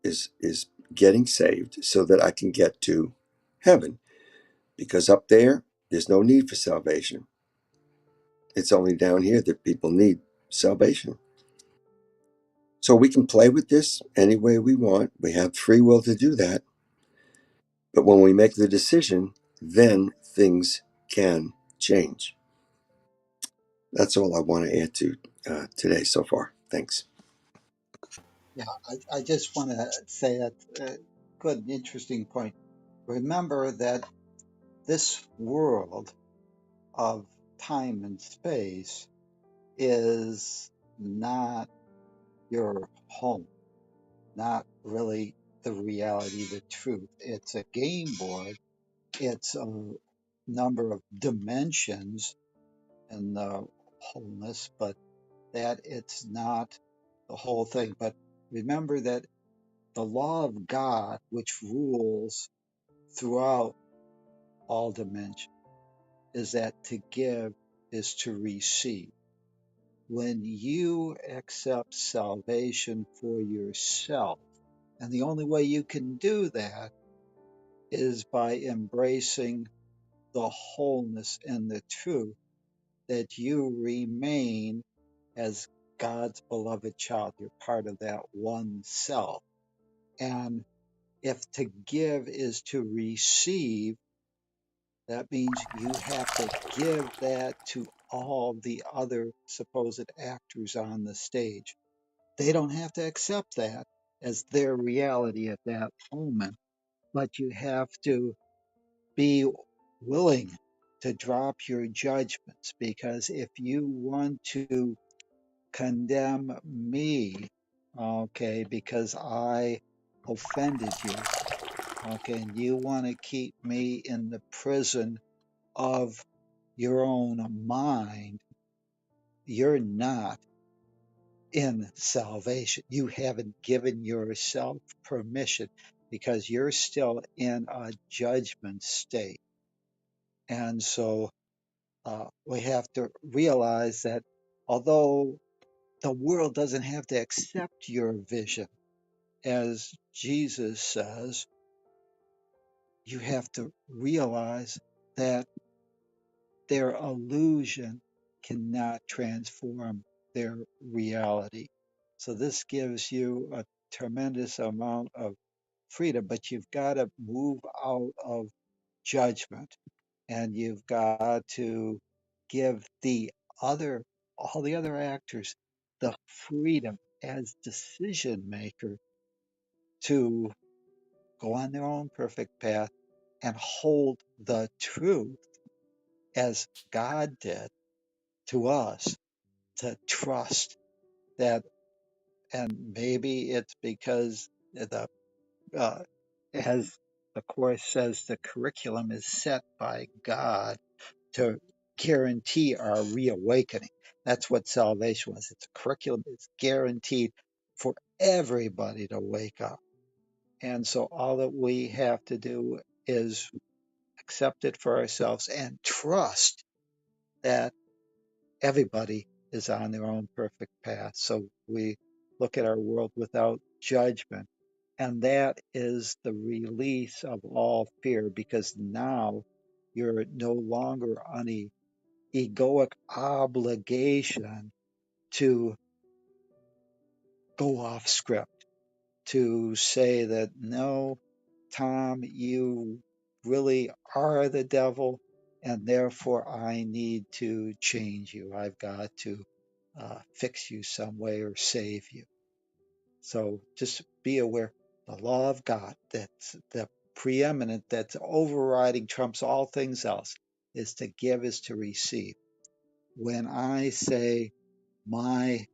is getting saved so that I can get to heaven. Because up there's no need for salvation. It's only down here that people need salvation. So we can play with this any way we want. We have free will to do that. But when we make the decision, then things can change. That's all I want to add to today so far. Thanks. Yeah, I just want to say that good, interesting point. Remember that this world of time and space is not your home, not really the reality, the truth. It's a game board, it's a number of dimensions in the wholeness, but that it's not the whole thing. But remember that the law of God, which rules throughout all dimensions, is that to give is to receive. When you accept salvation for yourself, and the only way you can do that is by embracing the wholeness and the truth that you remain as God's beloved child. You're part of that one self. And if to give is to receive, that means you have to give that to all the other supposed actors on the stage. They don't have to accept that as their reality at that moment, but you have to be willing to drop your judgments, because if you want to condemn me, okay, because I offended you, okay, and you want to keep me in the prison of your own mind, you're not. in salvation. You haven't given yourself permission because you're still in a judgment state. And so we have to realize that although the world doesn't have to accept your vision, as Jesus says, you have to realize that their illusion cannot transform their reality. So this gives you a tremendous amount of freedom, but you've got to move out of judgment, and you've got to give all the other actors the freedom as decision maker to go on their own perfect path and hold the truth as God did to us, to trust that. And maybe it's because the uh, as the course says, the curriculum is set by God to guarantee our reawakening. That's what salvation was. It's a curriculum. It's guaranteed for everybody to wake up. And so all that we have to do is accept it for ourselves and trust that everybody is on their own perfect path. So we look at our world without judgment. And that is the release of all fear, because now you're no longer on an egoic obligation to go off script, to say that, no, Tom, you really are the devil, and therefore I need to change you. I've got to fix you some way or save you. So just be aware the law of God, that's the preeminent, that's overriding, trumps all things else, is to give is to receive. When I say my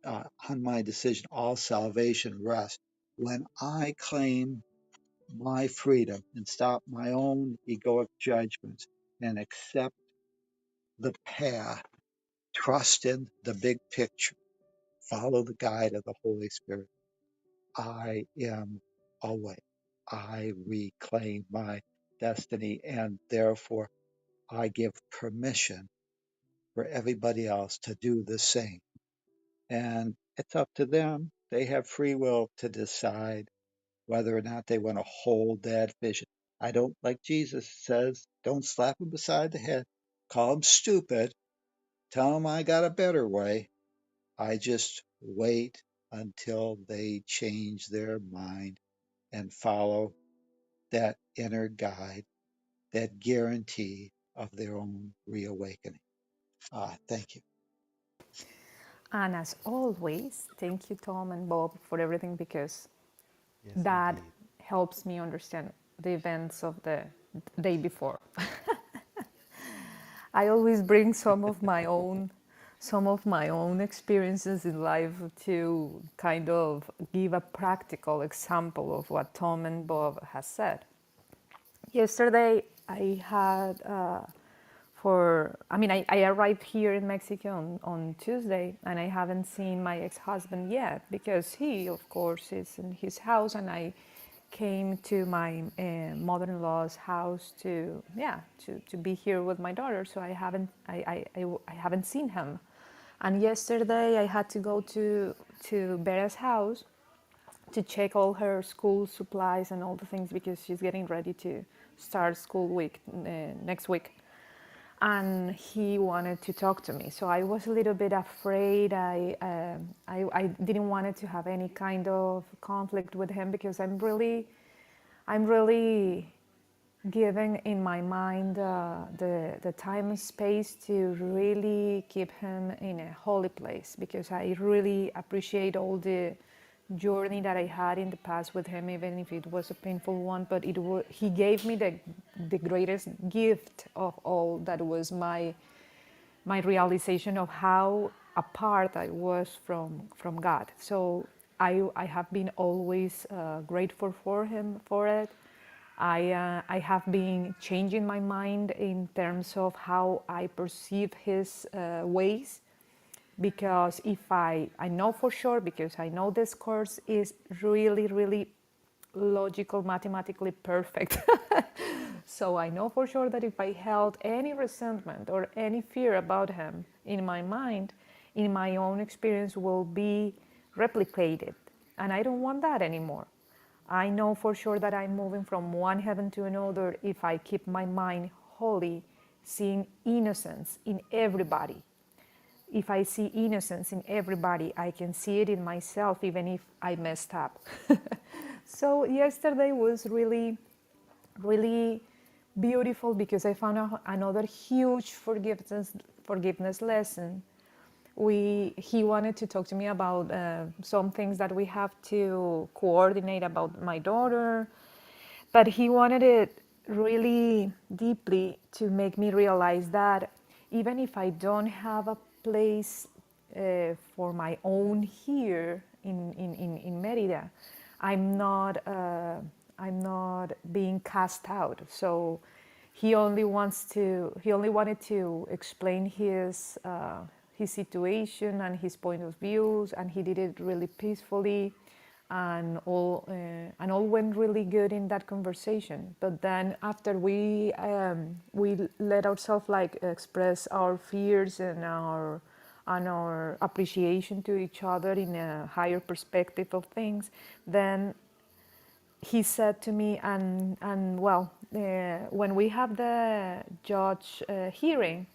on my decision, all salvation rests, when I claim my freedom and stop my own egoic judgments and accept the path, trust in the big picture, follow the guide of the Holy Spirit, I am awake. I reclaim my destiny, and therefore I give permission for everybody else to do the same. And it's up to them. They have free will to decide whether or not they want to hold that vision. I don't, like Jesus says, don't slap them beside the head, call them stupid, tell them I got a better way. I just wait until they change their mind and follow that inner guide, that guarantee of their own reawakening. Thank you. And as always, thank you, Tom and Bob, for everything, because Yes, that indeed. helps me understand the events of the day before. I always bring some of my own experiences in life to kind of give a practical example of what Tom and Bob has said. Yesterday, I had I arrived here in Mexico on Tuesday, and I haven't seen my ex-husband yet because he, of course, is in his house, and I came to my mother-in-law's house to be here with my daughter. So I haven't seen him, and yesterday I had to go to Bera's house to check all her school supplies and all the things because she's getting ready to start school week next week. And he wanted to talk to me, so I was a little bit afraid. I didn't want it to have any kind of conflict with him because I'm really giving in my mind the time and space to really keep him in a holy place, because I really appreciate all the journey that I had in the past with him, even if it was a painful one. But he gave me the greatest gift of all, that was my realization of how apart I was from God. So I have been always grateful for him for it. I have been changing my mind in terms of how I perceive his ways, because if I know for sure, because I know this course is really, really logical, mathematically perfect. So I know for sure that if I held any resentment or any fear about him in my mind, in my own experience will be replicated. And I don't want that anymore. I know for sure that I'm moving from one heaven to another if I keep my mind holy, seeing innocence in everybody. If I see innocence in everybody, I can see it in myself, even if I messed up. So yesterday was really, really beautiful because I found another huge forgiveness lesson. He wanted to talk to me about some things that we have to coordinate about my daughter, but he wanted it really deeply to make me realize that even if I don't have a place for my own here in Merida, I'm not being cast out. So he only wanted to explain his situation and his point of views, and he did it really peacefully, and all went really good in that conversation. But then after we let ourselves like express our fears and our appreciation to each other in a higher perspective of things, then he said to me, and well, when we have the judge hearing,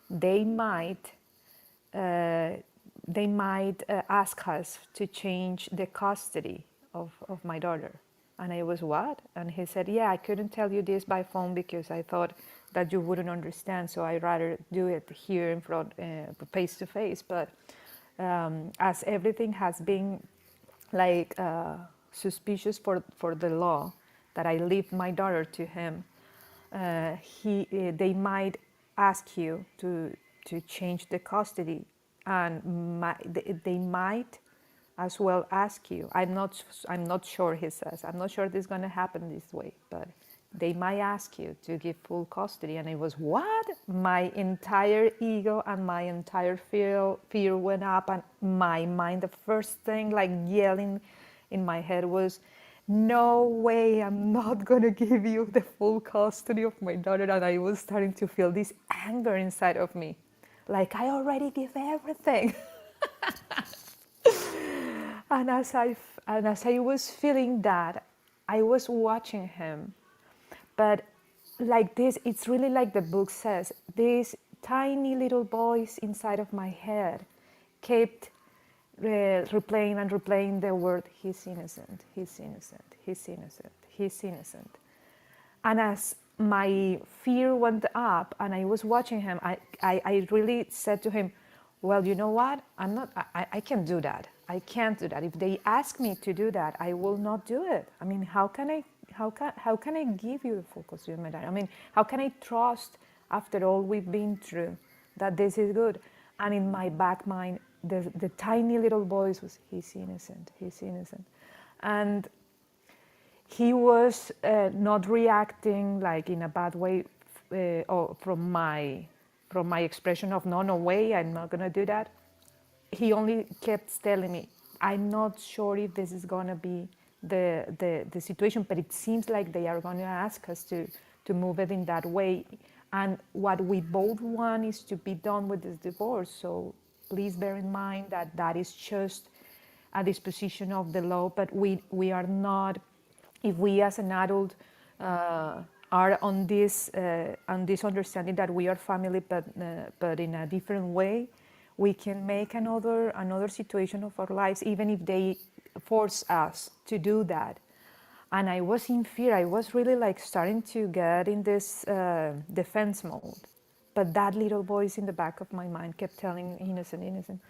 they might ask us to change the custody of my daughter. And I was, what? And he said, yeah, I couldn't tell you this by phone because I thought that you wouldn't understand, so I'd rather do it here in front, face to face. But as everything has been like suspicious for the law, that I leave my daughter to him, they might ask you to change the custody, and they might as well ask you. I'm not sure. He says, I'm not sure this is going to happen this way, but they might ask you to give full custody. And it was, what? My entire ego and my entire fear went up, and my mind, the first thing like yelling in my head was, no way, I'm not gonna give you the full custody of my daughter. And I was starting to feel this anger inside of me, like I already give everything. And as I was feeling that, I was watching him. But like this, it's really like the book says, this tiny little voice inside of my head kept replaying and replaying the word, he's innocent, he's innocent, he's innocent, he's innocent. And as my fear went up and I was watching him, I really said to him, well, you know what? I can't do that. I can't do that. If they ask me to do that, I will not do it. I mean, how can I give you the full custody of my daughter? I mean, how can I trust after all we've been through that this is good? And in my back mind, the tiny little voice was, he's innocent, he's innocent. And he was not reacting like in a bad way from my expression of no way, I'm not gonna do that. He only kept telling me, I'm not sure if this is gonna be the situation, but it seems like they are gonna ask us to move it in that way. And what we both want is to be done with this divorce. So please bear in mind that that is just a disposition of the law, but we are not, if we as an adult are on this understanding that we are family, but in a different way, we can make another situation of our lives, even if they force us to do that. And I was in fear. I was really like starting to get in this defense mode. But that little voice in the back of my mind kept telling, innocent, innocent.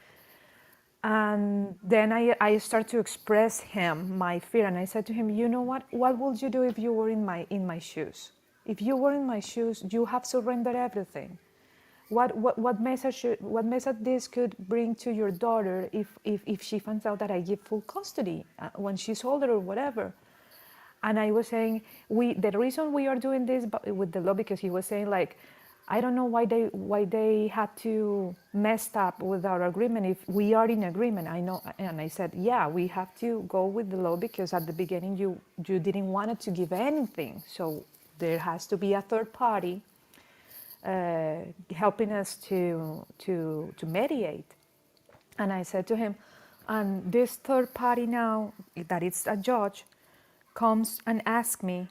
And then I started to express him my fear, and I said to him, you know what would you do if you were in my shoes? If you were in my shoes, you have surrendered everything. What message this could bring to your daughter if she finds out that I give full custody when she's older or whatever? And I was saying, the reason we are doing this with the law, because he was saying like, I don't know why they had to mess up with our agreement if we are in agreement. I know, and I said, yeah, we have to go with the law because at the beginning you didn't want it to give anything, so there has to be a third party helping us to mediate. And I said to him, and this third party now, that it's a judge, comes and asks me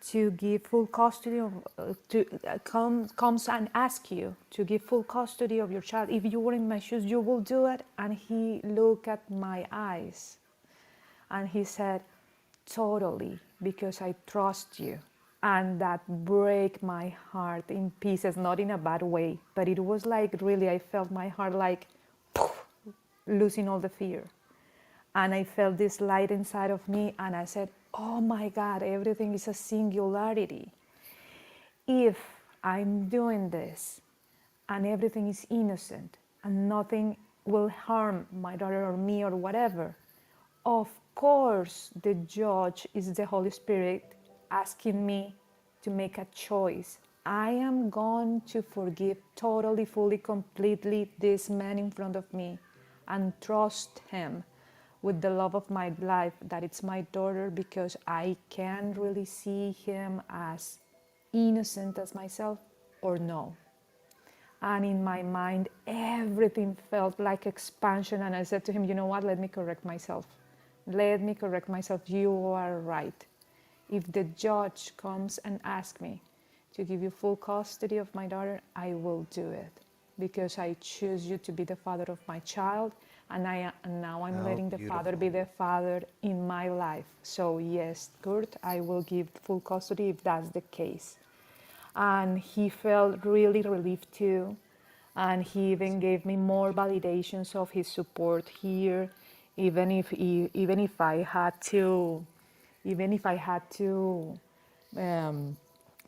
to give full custody of, comes and asks you to give full custody of your child. If you were in my shoes, you will do it. And he looked at my eyes and he said, totally, because I trust you. And that break my heart in pieces, not in a bad way, but it was like really, I felt my heart like poof, losing all the fear. And I felt this light inside of me, and I said, oh my God, everything is a singularity. If I'm doing this and everything is innocent and nothing will harm my daughter or me or whatever, of course the judge is the Holy Spirit asking me to make a choice. I am going to forgive totally, fully, completely this man in front of me and trust him with the love of my life that it's my daughter, because I can really see him as innocent as myself or no. And in my mind, everything felt like expansion. And I said to him, you know what, let me correct myself. Let me correct myself. You are right. If the judge comes and asks me to give you full custody of my daughter, I will do it because I choose you to be the father of my child. And now I'm How letting the father be beautiful. the father in my life. So yes, Kurt, I will give full custody if that's the case. And he felt really relieved too, and he even gave me more validations of his support here, even if I had to, even if I had to um,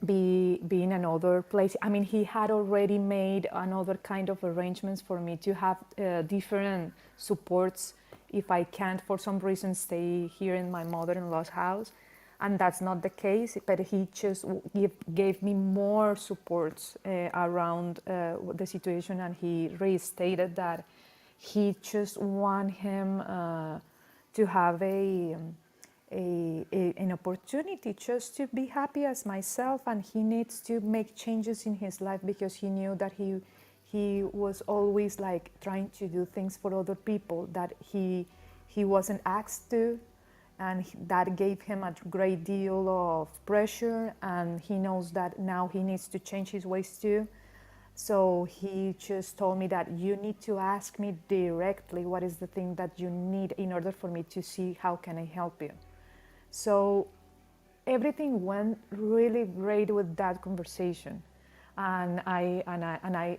be in another place. I mean, he had already made another kind of arrangements for me to have different supports if I can't for some reason stay here in my mother-in-law's house. And that's not the case, but he just gave me more supports around the situation, and he restated that he just want him to have an opportunity just to be happy as myself, and he needs to make changes in his life because he knew that he was always like trying to do things for other people that he wasn't asked to, and that gave him a great deal of pressure, and he knows that now he needs to change his ways too. So he just told me that you need to ask me directly what is the thing that you need in order for me to see how can I help you. So everything went really great with that conversation, and I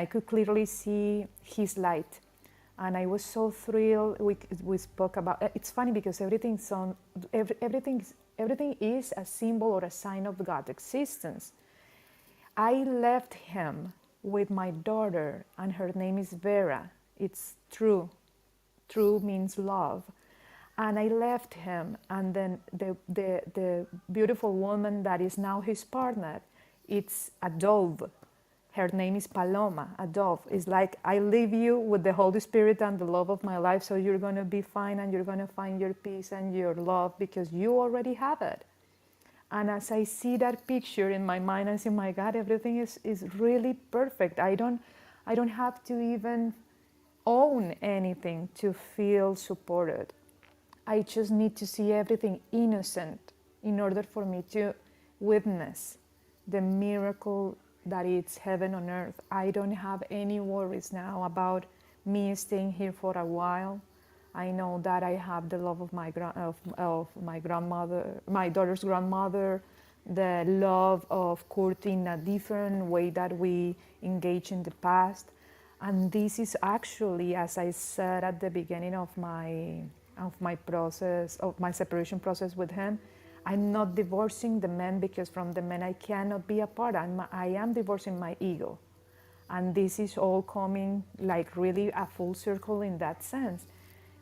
could clearly see his light, and I was so thrilled. We spoke about. It's funny because everything is a symbol or a sign of God's existence. I left him with my daughter, and her name is Vera. It's true. True means love. And I left him, and then the beautiful woman that is now his partner, it's a dove. Her name is Paloma, a dove. It's like, I leave you with the Holy Spirit and the love of my life, so you're going to be fine and you're going to find your peace and your love because you already have it. And as I see that picture in my mind, I say, my God, everything is really perfect. I don't have to even own anything to feel supported. I just need to see everything innocent in order for me to witness the miracle that it's heaven on earth. I don't have any worries now about me staying here for a while. I know that I have the love of my grandmother, my daughter's grandmother, the love of Kurt in a different way that we engaged in the past. And this is actually, as I said at the beginning of my process, of my separation process with him, I'm not divorcing the man because from the man I cannot be apart. I am divorcing my ego. And this is all coming like really a full circle in that sense.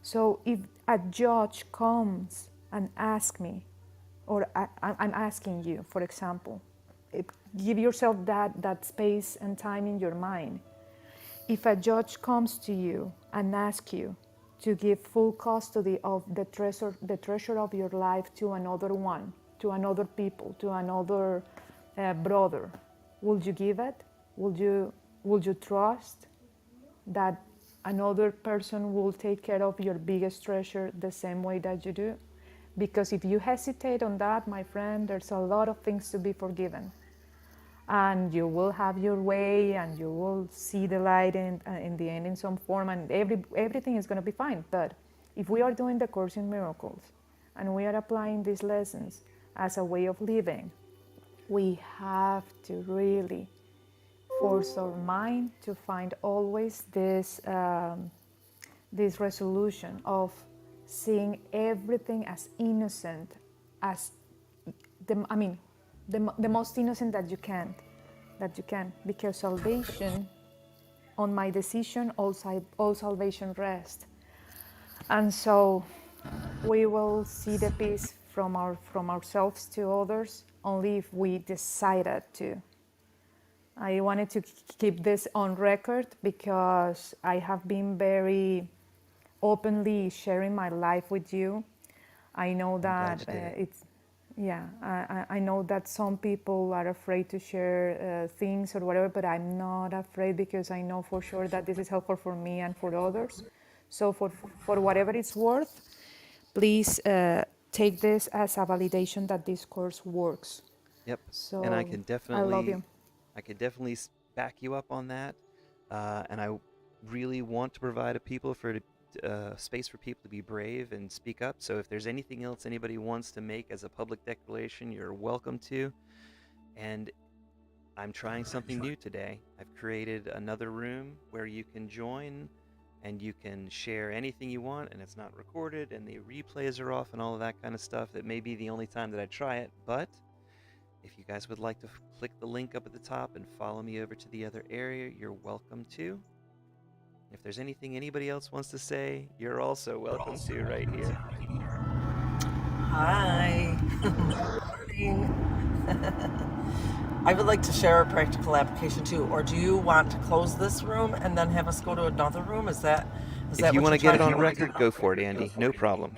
So if a judge comes and asks me, or I'm asking you, for example, give yourself that space and time in your mind. If a judge comes to you and asks you to give full custody of the treasure of your life to another one, to another people, to another brother, would you give it? Would you trust that another person will take care of your biggest treasure the same way that you do? Because if you hesitate on that, my friend, there's a lot of things to be forgiven. And you will have your way, and you will see the light in the end in some form, and everything is going to be fine. But if we are doing the Course in Miracles, and we are applying these lessons as a way of living, we have to really force our mind to find always this resolution of seeing everything as innocent, as the most innocent that you can, because salvation, on my decision, all salvation rests. And so we will see the peace from ourselves to others only if we decided to. I wanted to keep this on record because I have been very openly sharing my life with you. I know that I know that some people are afraid to share things or whatever, but I'm not afraid because I know for sure that this is helpful for me and for others. So for whatever it's worth, please take this as a validation that this course works. Yep. So And I can I love you. definitely back you up on that. And I really want to provide a space for people to be brave and speak up. So if there's anything else anybody wants to make as a public declaration, you're welcome to. And I'm trying something new today. I've created another room where you can join and you can share anything you want, and it's not recorded, and the replays are off and all of that kind of stuff. It may be the only time that I try it, but if you guys would like to click the link up at the top and follow me over to the other area, you're welcome to. If there's anything anybody else wants to say, you're also welcome to right here. Hi. Morning. I would like to share a practical application too. Or do you want to close this room and then have us go to another room? Is that If you what want you're to get trying it to on do? record, go for it, Andy. No problem.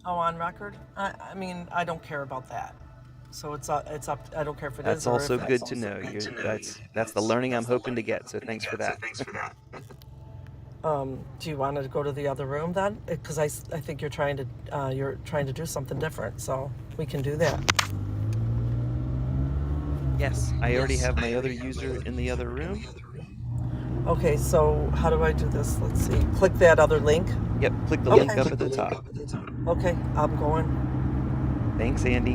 Oh, on record? I mean, I don't care about that. So it's up. I don't care if it That's is or if also it's. good to know. That's the learning I'm hoping to get. So thanks for that. Do you want to go to the other room then? Because I think you're trying to do something different. So we can do that. Yes, I already have my other user in the other room. Okay, so how do I do this? Let's see. Click that other link. Yep, click the Okay. link up at the top. Okay, I'm going. Thanks, Andy.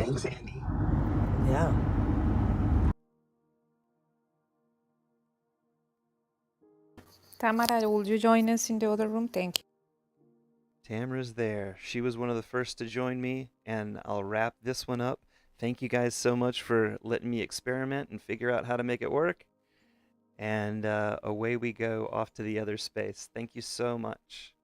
Yeah. Tamara, will you join us in the other room? Thank you. Tamara's there. She was one of the first to join me, and I'll wrap this one up. Thank you guys so much for letting me experiment and figure out how to make it work. And away we go off to the other space. Thank you so much.